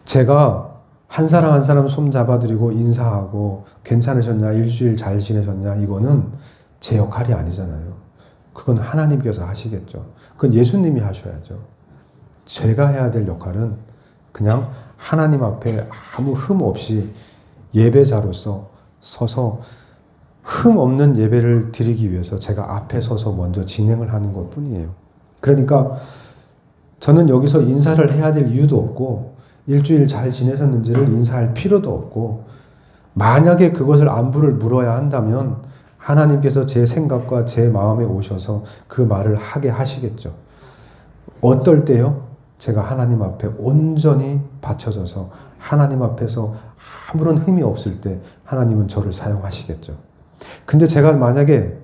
제가 한 사람 한 사람 손 잡아드리고 인사하고 괜찮으셨냐, 일주일 잘 지내셨냐, 이거는 제 역할이 아니잖아요. 그건 하나님께서 하시겠죠. 그건 예수님이 하셔야죠. 제가 해야 될 역할은 그냥 하나님 앞에 아무 흠 없이 예배자로서 서서 흠 없는 예배를 드리기 위해서 제가 앞에 서서 먼저 진행을 하는 것 뿐이에요. 그러니까 저는 여기서 인사를 해야 될 이유도 없고 일주일 잘 지내셨는지를 인사할 필요도 없고, 만약에 그것을 안부를 물어야 한다면 하나님께서 제 생각과 제 마음에 오셔서 그 말을 하게 하시겠죠. 어떨 때요? 제가 하나님 앞에 온전히 바쳐져서 하나님 앞에서 아무런 흠이 없을 때 하나님은 저를 사용하시겠죠. 근데 제가 만약에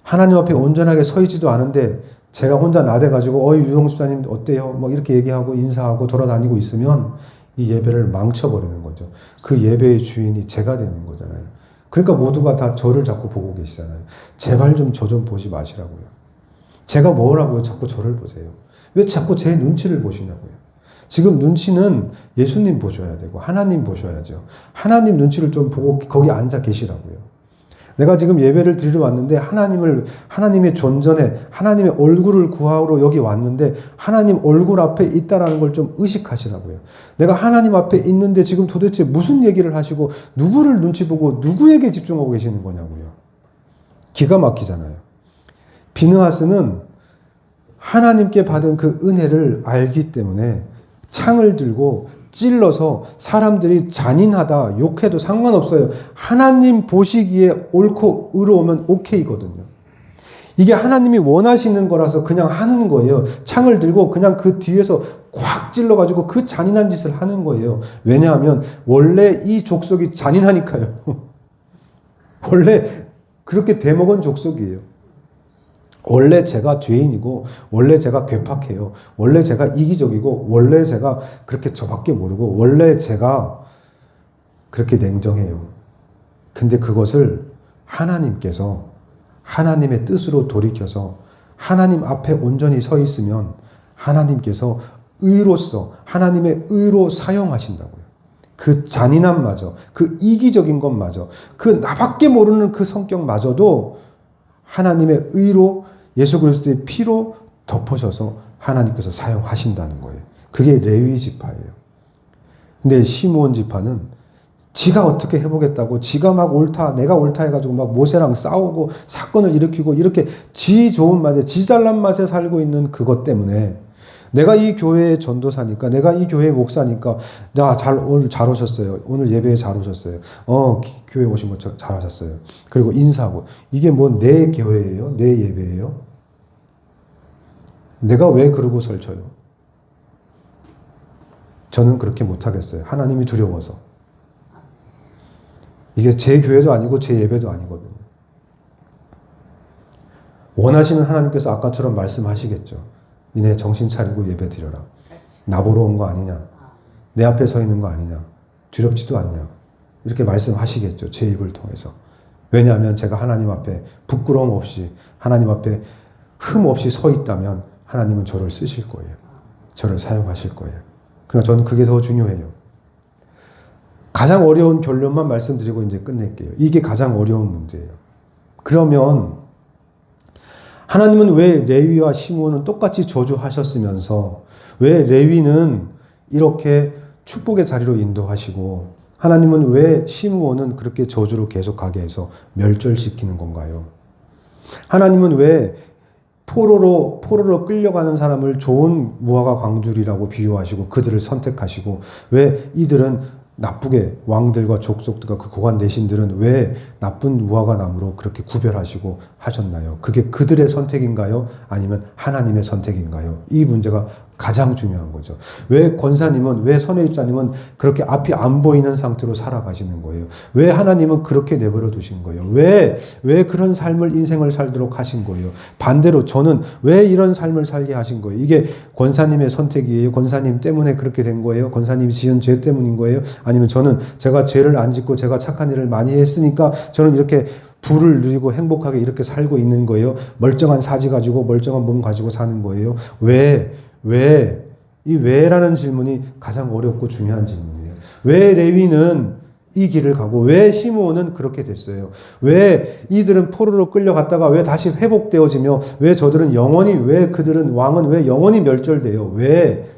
하나님 앞에 온전하게 서 있지도 않은데 제가 혼자 나대가지고 어이 유동수사님 어때요? 뭐 이렇게 얘기하고 인사하고 돌아다니고 있으면 이 예배를 망쳐버리는 거죠. 그 예배의 주인이 제가 되는 거잖아요. 그러니까 모두가 다 저를 자꾸 보고 계시잖아요. 제발 좀 저 좀 보지 마시라고요. 제가 뭐라고요? 자꾸 저를 보세요. 왜 자꾸 제 눈치를 보시냐고요. 지금 눈치는 예수님 보셔야 되고 하나님 보셔야죠. 하나님 눈치를 좀 보고 거기 앉아 계시라고요. 내가 지금 예배를 드리러 왔는데 하나님의 존전에 하나님의 얼굴을 구하러 여기 왔는데 하나님 얼굴 앞에 있다라는 걸 좀 의식하시라고요. 내가 하나님 앞에 있는데 지금 도대체 무슨 얘기를 하시고 누구를 눈치 보고 누구에게 집중하고 계시는 거냐고요. 기가 막히잖아요. 비느하스는 하나님께 받은 그 은혜를 알기 때문에 창을 들고 찔러서 사람들이 잔인하다 욕해도 상관없어요. 하나님 보시기에 옳고 의로우면 오케이거든요. 이게 하나님이 원하시는 거라서 그냥 하는 거예요. 창을 들고 그냥 그 뒤에서 꽉 찔러가지고 그 잔인한 짓을 하는 거예요. 왜냐하면 원래 이 족속이 잔인하니까요. 원래 그렇게 대먹은 족속이에요. 원래 제가 죄인이고 원래 제가 괴팍해요. 원래 제가 이기적이고 원래 제가 그렇게 저밖에 모르고 원래 제가 그렇게 냉정해요. 근데 그것을 하나님께서 하나님의 뜻으로 돌이켜서 하나님 앞에 온전히 서 있으면 하나님께서 의로서 하나님의 의로 사용하신다고요. 그 잔인함마저, 그 이기적인 것마저, 그 나밖에 모르는 그 성격마저도 하나님의 의로 예수 그리스도의 피로 덮으셔서 하나님께서 사용하신다는 거예요. 그게 레위 지파예요. 근데 시므온 지파는 지가 어떻게 해보겠다고 지가 막 옳다 내가 옳다 해가지고 막 모세랑 싸우고 사건을 일으키고 이렇게 지 좋은 맛에 지 잘난 맛에 살고 있는 그것 때문에 내가 이 교회의 전도사니까 내가 이 교회의 목사니까 오늘 잘 오셨어요. 오늘 예배에 잘 오셨어요. 교회 오신 거 잘 하셨어요. 그리고 인사하고 이게 뭐 내 교회예요? 내 예배예요? 내가 왜 그러고 설쳐요? 저는 그렇게 못하겠어요. 하나님이 두려워서. 이게 제 교회도 아니고 제 예배도 아니거든요. 원하시면 하나님께서 아까처럼 말씀하시겠죠. 니네 정신 차리고 예배 드려라. 나보러 온 거 아니냐. 내 앞에 서 있는 거 아니냐. 두렵지도 않냐. 이렇게 말씀하시겠죠. 제 입을 통해서. 왜냐하면 제가 하나님 앞에 부끄러움 없이 하나님 앞에 흠 없이 서 있다면 하나님은 저를 쓰실 거예요. 저를 사용하실 거예요. 그러니까 저는 그게 더 중요해요. 가장 어려운 결론만 말씀드리고 이제 끝낼게요. 이게 가장 어려운 문제예요. 그러면 하나님은 왜 레위와 시므온은 똑같이 저주하셨으면서 왜 레위는 이렇게 축복의 자리로 인도하시고 하나님은 왜 시므온은 그렇게 저주로 계속하게 해서 멸절시키는 건가요? 하나님은 왜 포로로 끌려가는 사람을 좋은 무화과 광줄이라고 비유하시고 그들을 선택하시고 왜 이들은 나쁘게 왕들과 족속들과 그 고관 대신들은 왜 나쁜 무화과 나무로 그렇게 구별하시고 하셨나요? 그게 그들의 선택인가요? 아니면 하나님의 선택인가요? 이 문제가 가장 중요한 거죠. 왜 권사님은, 왜 선해입사님은 그렇게 앞이 안 보이는 상태로 살아가시는 거예요? 왜 하나님은 그렇게 내버려 두신 거예요? 왜 그런 삶을, 인생을 살도록 하신 거예요? 반대로 저는 왜 이런 삶을 살게 하신 거예요? 이게 권사님의 선택이에요? 권사님 때문에 그렇게 된 거예요? 권사님이 지은 죄 때문인 거예요? 아니면 저는 제가 죄를 안 짓고 제가 착한 일을 많이 했으니까 저는 이렇게 부를 누리고 행복하게 이렇게 살고 있는 거예요? 멀쩡한 사지 가지고 멀쩡한 몸 가지고 사는 거예요? 이 왜라는 질문이 가장 어렵고 중요한 질문이에요. 왜 레위는 이 길을 가고 왜 시므온은 그렇게 됐어요? 왜 이들은 포로로 끌려갔다가 왜 다시 회복되어지며 왜 저들은 영원히, 왜 그들은 왕은 왜 영원히 멸절돼요? 왜?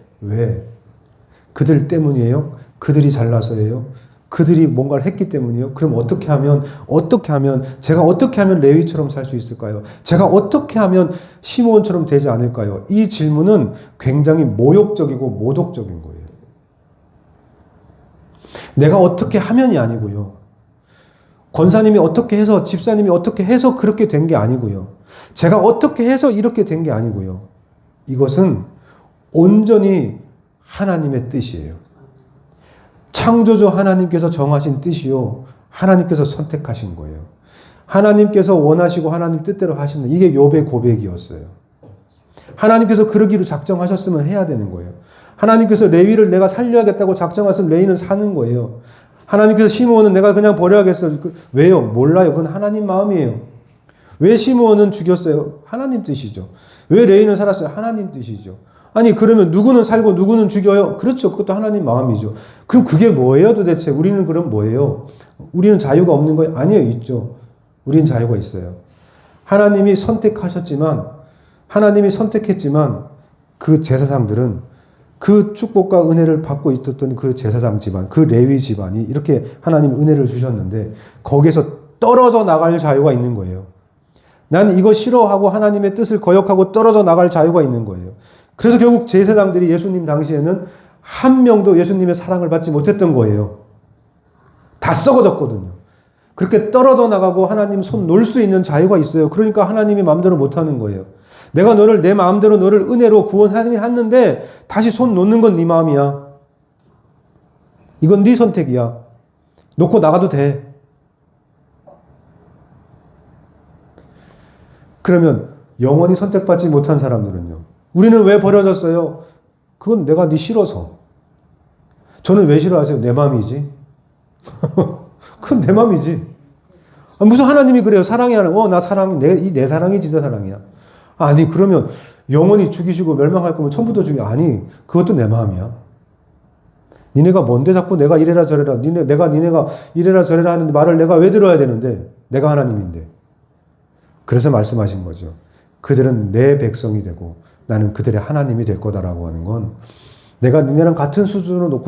그들 때문이에요? 그들이 잘나서예요? 그들이 뭔가를 했기 때문이요? 그럼 어떻게 하면 제가 어떻게 하면 레위처럼 살 수 있을까요? 제가 어떻게 하면 시므온처럼 되지 않을까요? 이 질문은 굉장히 모욕적이고 모독적인 거예요. 내가 어떻게 하면이 아니고요. 권사님이 어떻게 해서, 집사님이 어떻게 해서 그렇게 된 게 아니고요. 제가 어떻게 해서 이렇게 된 게 아니고요. 이것은 온전히 하나님의 뜻이에요. 창조주 하나님께서 정하신 뜻이요. 하나님께서 선택하신 거예요. 하나님께서 원하시고 하나님 뜻대로 하시는, 이게 욥의 고백이었어요. 하나님께서 그러기로 작정하셨으면 해야 되는 거예요. 하나님께서 레위를 내가 살려야겠다고 작정하셨으면 레위는 사는 거예요. 하나님께서 시므온은 내가 그냥 버려야겠어. 왜요? 몰라요. 그건 하나님 마음이에요. 왜 시므온은 죽였어요? 하나님 뜻이죠. 왜 레위는 살았어요? 하나님 뜻이죠. 아니 그러면 누구는 살고 누구는 죽여요? 그렇죠. 그것도 하나님 마음이죠. 그럼 그게 뭐예요 도대체? 우리는 그럼 뭐예요? 우리는 자유가 없는 거예요? 아니에요. 있죠. 우리는 자유가 있어요. 하나님이 선택했지만 그 제사장들은 그 축복과 은혜를 받고 있었던 그 제사장 집안, 그 레위 집안이 이렇게 하나님이 은혜를 주셨는데 거기에서 떨어져 나갈 자유가 있는 거예요. 난 이거 싫어하고 하나님의 뜻을 거역하고 떨어져 나갈 자유가 있는 거예요. 그래서 결국 제사장들이 예수님 당시에는 한 명도 예수님의 사랑을 받지 못했던 거예요. 다 썩어졌거든요. 그렇게 떨어져 나가고 하나님 손 놓을 수 있는 자유가 있어요. 그러니까 하나님이 마음대로 못하는 거예요. 내가 너를 내 마음대로 너를 은혜로 구원하긴 했는데 다시 손 놓는 건 네 마음이야. 이건 네 선택이야. 놓고 나가도 돼. 그러면 영원히 선택받지 못한 사람들은요. 우리는 왜 버려졌어요? 그건 내가 네 싫어서. 저는 왜 싫어하세요? 내 마음이지. 그건 내 마음이지. 무슨 하나님이 그래요? 사랑이 하나. 나 사랑이 내 사랑이 진짜 사랑이야. 아니 그러면 영원히 죽이시고 멸망할 거면 처음부터 죽여. 아니 그것도 내 마음이야. 니네가 뭔데 자꾸 내가 이래라 저래라. 니네가 이래라 저래라 하는 말을 내가 왜 들어야 되는데? 내가 하나님인데. 그래서 말씀하신 거죠. 그들은 내 백성이 되고 나는 그들의 하나님이 될 거다라고 하는 건 내가 니네랑 같은 수준으로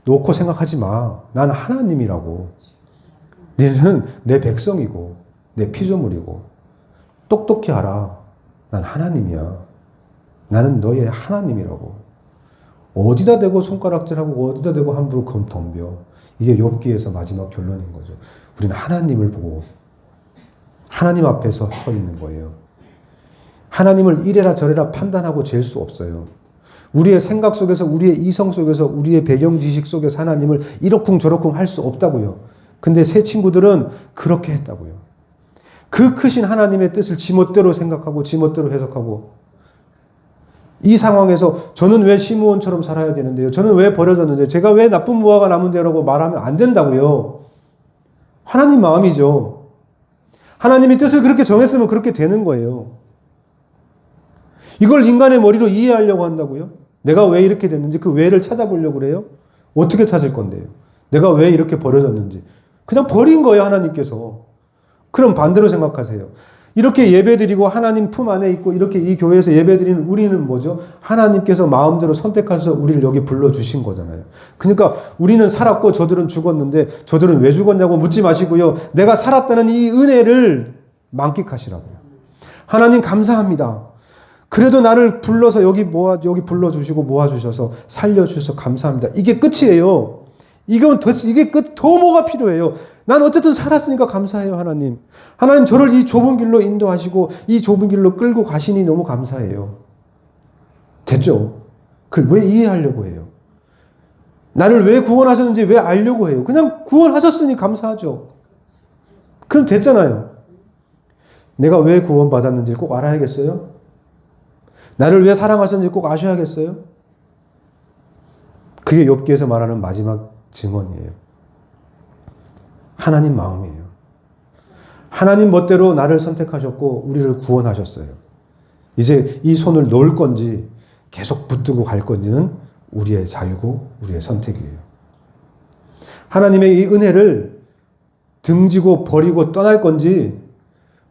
놓고 생각하지 마. 난 하나님이라고. 니네는 내 백성이고 내 피조물이고 똑똑히 알아. 난 하나님이야. 나는 너의 하나님이라고. 어디다 대고 손가락질하고 어디다 대고 함부로 덤벼. 이게 욥기에서 마지막 결론인 거죠. 우리는 하나님을 보고 하나님 앞에서 서 있는 거예요. 하나님을 이래라 저래라 판단하고 잴 수 없어요. 우리의 생각 속에서, 우리의 이성 속에서, 우리의 배경 지식 속에서 하나님을 이러쿵 저러쿵 할 수 없다고요. 근데 새 친구들은 그렇게 했다고요. 그 크신 하나님의 뜻을 지멋대로 생각하고 지멋대로 해석하고 이 상황에서 저는 왜 시므온처럼 살아야 되는데요? 저는 왜 버려졌는데? 제가 왜 나쁜 무화과 나무인데라고 말하면 안 된다고요. 하나님 마음이죠. 하나님이 뜻을 그렇게 정했으면 그렇게 되는 거예요. 이걸 인간의 머리로 이해하려고 한다고요? 내가 왜 이렇게 됐는지 그 왜를 찾아보려고 그래요? 어떻게 찾을 건데요? 내가 왜 이렇게 버려졌는지. 그냥 버린 거예요, 하나님께서. 그럼 반대로 생각하세요. 이렇게 예배드리고 하나님 품 안에 있고 이렇게 이 교회에서 예배드리는 우리는 뭐죠? 하나님께서 마음대로 선택하셔서 우리를 여기 불러주신 거잖아요. 그러니까 우리는 살았고 저들은 죽었는데 저들은 왜 죽었냐고 묻지 마시고요. 내가 살았다는 이 은혜를 만끽하시라고요. 하나님 감사합니다. 그래도 나를 불러서 여기 불러주시고 모아주셔서 살려주셔서 감사합니다. 이게 끝이에요. 이게 더 뭐가 필요해요? 난 어쨌든 살았으니까 감사해요, 하나님. 하나님 저를 이 좁은 길로 인도하시고 이 좁은 길로 끌고 가시니 너무 감사해요. 됐죠? 그걸 왜 이해하려고 해요? 나를 왜 구원하셨는지 왜 알려고 해요? 그냥 구원하셨으니 감사하죠. 그럼 됐잖아요. 내가 왜 구원받았는지 꼭 알아야겠어요? 나를 왜 사랑하셨는지 꼭 아셔야겠어요? 그게 욥기에서 말하는 마지막 증언이에요. 하나님 마음이에요. 하나님 멋대로 나를 선택하셨고 우리를 구원하셨어요. 이제 이 손을 놓을 건지 계속 붙들고 갈 건지는 우리의 자유고 우리의 선택이에요. 하나님의 이 은혜를 등지고 버리고 떠날 건지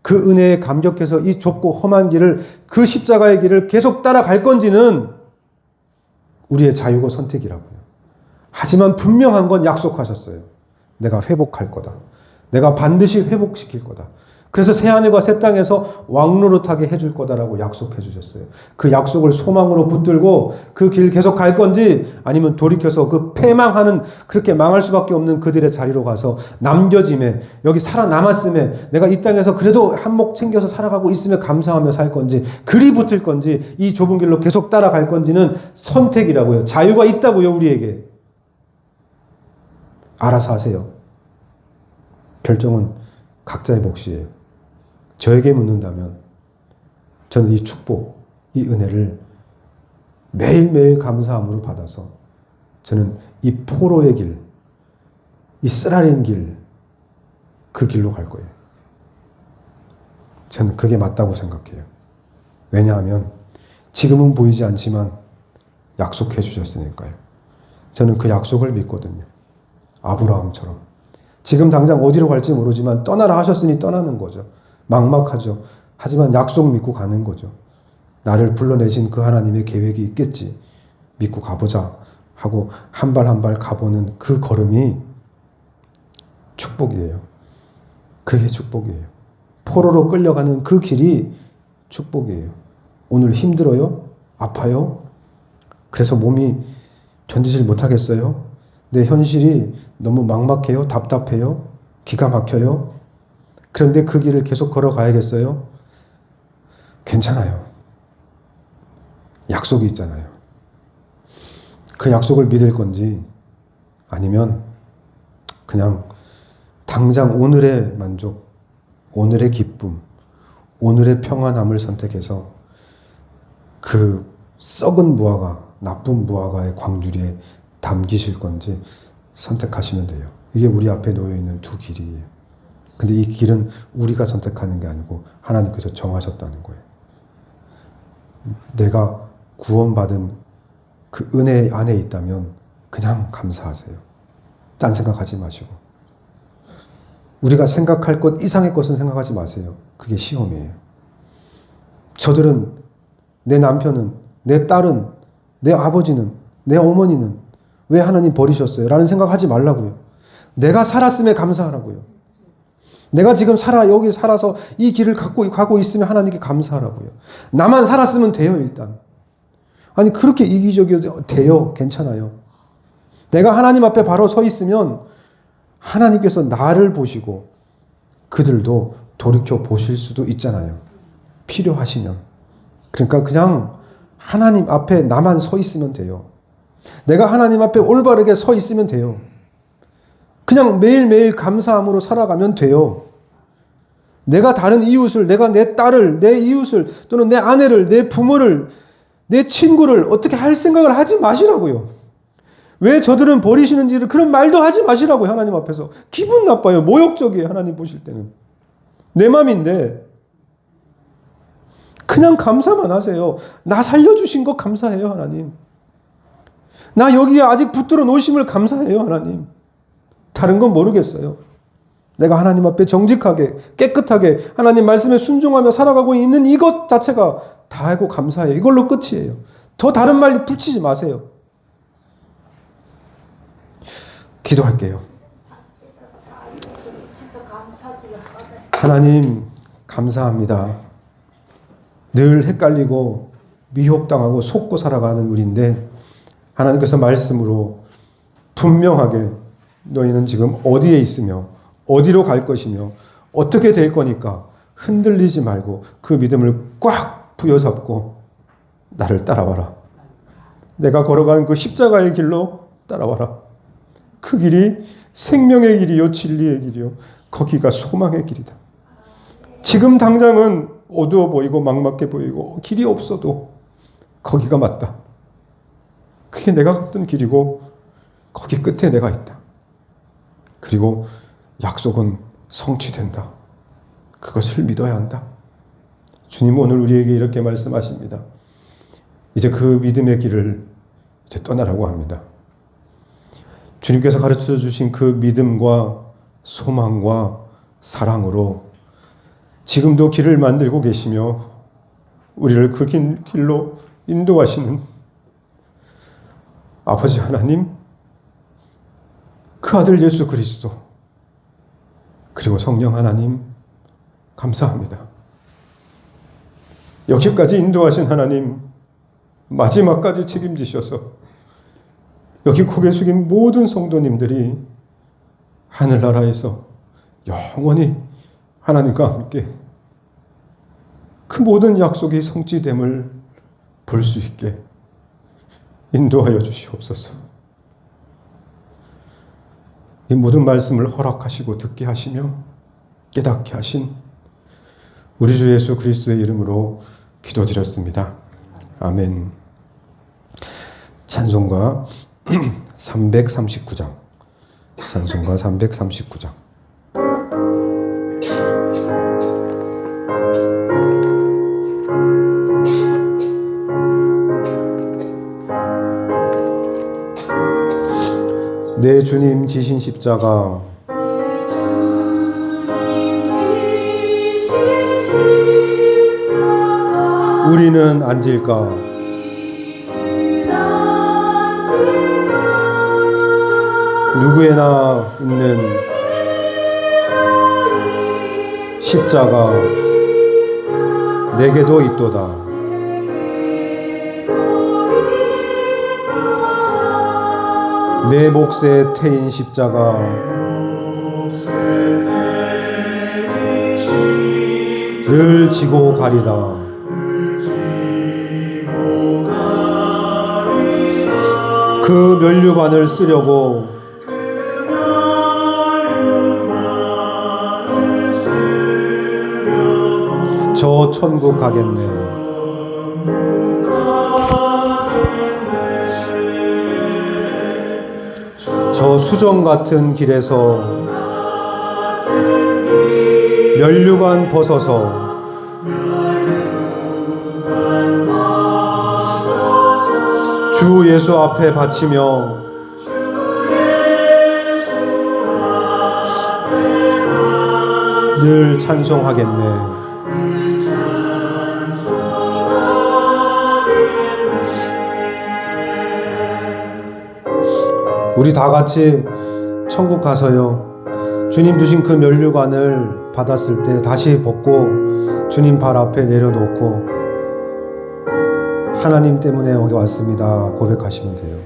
그 은혜에 감격해서 이 좁고 험한 길을 그 십자가의 길을 계속 따라갈 건지는 우리의 자유고 선택이라고요. 하지만 분명한 건 약속하셨어요. 내가 회복할 거다. 내가 반드시 회복시킬 거다. 그래서 새하늘과 새 땅에서 왕노릇하게 해줄 거다라고 약속해 주셨어요. 그 약속을 소망으로 붙들고 그 길 계속 갈 건지 아니면 돌이켜서 그 패망하는 그렇게 망할 수밖에 없는 그들의 자리로 가서 남겨짐에 여기 살아남았음에 내가 이 땅에서 그래도 한몫 챙겨서 살아가고 있음에 감사하며 살 건지 그리 붙을 건지 이 좁은 길로 계속 따라갈 건지는 선택이라고요. 자유가 있다고요. 우리에게. 알아서 하세요. 결정은 각자의 몫이에요. 저에게 묻는다면 저는 이 축복, 이 은혜를 매일매일 감사함으로 받아서 저는 이 포로의 길, 이 쓰라린 길, 그 길로 갈 거예요. 저는 그게 맞다고 생각해요. 왜냐하면 지금은 보이지 않지만 약속해 주셨으니까요. 저는 그 약속을 믿거든요. 아브라함처럼. 지금 당장 어디로 갈지 모르지만 떠나라 하셨으니 떠나는 거죠. 막막하죠. 하지만 약속 믿고 가는 거죠. 나를 불러내신 그 하나님의 계획이 있겠지. 믿고 가보자 하고 한 발 한 발 가보는 그 걸음이 축복이에요. 그게 축복이에요. 포로로 끌려가는 그 길이 축복이에요. 오늘 힘들어요? 아파요? 그래서 몸이 견디질 못하겠어요? 내 현실이 너무 막막해요? 답답해요? 기가 막혀요? 그런데 그 길을 계속 걸어가야겠어요? 괜찮아요. 약속이 있잖아요. 그 약속을 믿을 건지 아니면 그냥 당장 오늘의 만족, 오늘의 기쁨, 오늘의 평안함을 선택해서 그 썩은 무화과, 나쁜 무화과의 광주리에 담기실 건지 선택하시면 돼요. 이게 우리 앞에 놓여 있는 두 길이에요. 근데 이 길은 우리가 선택하는 게 아니고 하나님께서 정하셨다는 거예요. 내가 구원받은 그 은혜 안에 있다면 그냥 감사하세요. 딴 생각하지 마시고. 우리가 생각할 것 이상의 것은 생각하지 마세요. 그게 시험이에요. 저들은, 내 남편은, 내 딸은, 내 아버지는, 내 어머니는 왜 하나님 버리셨어요? 라는 생각하지 말라고요. 내가 살았음에 감사하라고요. 내가 지금 여기 살아서 이 길을 가고 있으면 하나님께 감사하라고요. 나만 살았으면 돼요, 일단. 아니, 그렇게 이기적이어도 돼요. 괜찮아요. 내가 하나님 앞에 바로 서 있으면 하나님께서 나를 보시고 그들도 돌이켜 보실 수도 있잖아요. 필요하시면. 그러니까 그냥 하나님 앞에 나만 서 있으면 돼요. 내가 하나님 앞에 올바르게 서 있으면 돼요. 그냥 매일매일 감사함으로 살아가면 돼요. 내가 다른 이웃을, 내가 내 딸을, 내 이웃을, 또는 내 아내를, 내 부모를, 내 친구를 어떻게 할 생각을 하지 마시라고요. 왜 저들은 버리시는지를 그런 말도 하지 마시라고요. 하나님 앞에서. 기분 나빠요. 모욕적이에요. 하나님 보실 때는. 내 맘인데 그냥 감사만 하세요. 나 살려주신 거 감사해요. 하나님. 나 여기에 아직 붙들어 놓으심을 감사해요. 하나님. 다른 건 모르겠어요. 내가 하나님 앞에 정직하게 깨끗하게 하나님 말씀에 순종하며 살아가고 있는 이것 자체가 다 하고 감사해요. 이걸로 끝이에요. 더 다른 말 붙이지 마세요. 기도할게요. 하나님 감사합니다. 늘 헷갈리고 미혹당하고 속고 살아가는 우리인데 하나님께서 말씀으로 분명하게 너희는 지금 어디에 있으며 어디로 갈 것이며 어떻게 될 거니까 흔들리지 말고 그 믿음을 꽉 부여잡고 나를 따라와라. 내가 걸어간 그 십자가의 길로 따라와라. 그 길이 생명의 길이요 진리의 길이요 거기가 소망의 길이다. 지금 당장은 어두워 보이고 막막해 보이고 길이 없어도 거기가 맞다. 그게 내가 갔던 길이고 거기 끝에 내가 있다. 그리고 약속은 성취된다. 그것을 믿어야 한다. 주님은 오늘 우리에게 이렇게 말씀하십니다. 이제 그 믿음의 길을 이제 떠나라고 합니다. 주님께서 가르쳐 주신 그 믿음과 소망과 사랑으로 지금도 길을 만들고 계시며 우리를 그 길로 인도하시는 아버지 하나님, 그 아들 예수 그리스도, 그리고 성령 하나님 감사합니다. 여기까지 인도하신 하나님, 마지막까지 책임지셔서 여기 고개 숙인 모든 성도님들이 하늘나라에서 영원히 하나님과 함께 그 모든 약속이 성취됨을 볼 수 있게 인도하여 주시옵소서. 이 모든 말씀을 허락하시고 듣게 하시며 깨닫게 하신 우리 주 예수 그리스도의 이름으로 기도드렸습니다. 아멘. 찬송가 339장. 찬송가 339장. 내 주님 지신 십자가 우리는 앉을까? 누구에나 있는 십자가 내게도 있도다. 내 몫에 태인 십자가 늘 지고 가리라. 그 면류관을 쓰려고 저 천국 가겠네. 저 수정 같은 길에서 면류관 벗어서 주 예수 앞에 바치며 늘 찬송하겠네. 우리 다 같이 천국 가서요, 주님 주신 그 면류관을 받았을 때 다시 벗고 주님 발 앞에 내려놓고 하나님 때문에 여기 왔습니다 고백하시면 돼요.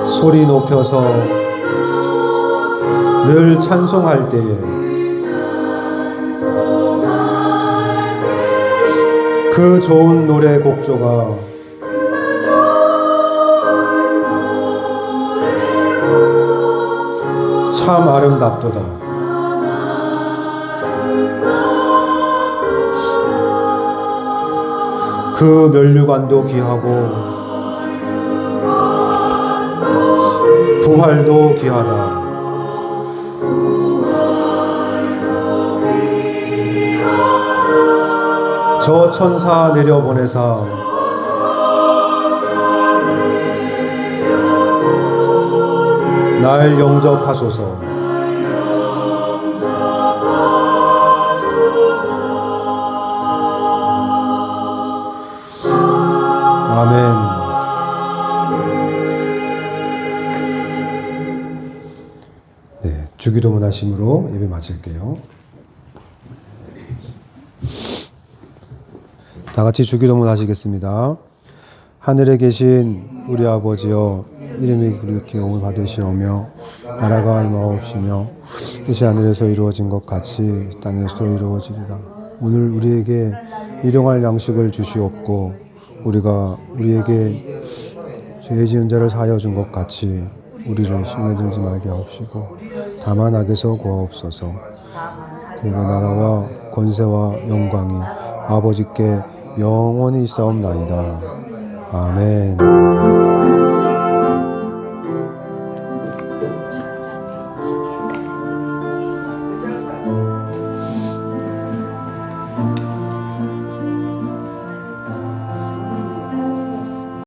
소리 높여서 늘 찬송할 때에 그 좋은 노래 곡조가 참 아름답도다. 그 면류관도 귀하고 부활도 귀하다. 저 천사 내려보내사 날 영접하소서. 아멘. 네, 주기도문 하심으로 예배 마칠게요. 다 같이 주기도문 하시겠습니다. 하늘에 계신 우리 아버지여, 이름이 그렇게 영을 받으시오며 나라가 임하옵시며 뜻이 하늘에서 이루어진 것 같이 땅에서도 이루어지리다. 오늘 우리에게 일용할 양식을 주시옵고 우리가 우리에게 죄 지은 자를 사하여 준 것 같이 우리를 시험에 들지 말게 하옵시고 다만 악에서 구하옵소서. 대가 나라와 권세와 영광이 아버지께 영원히 있사옵나이다. 아멘.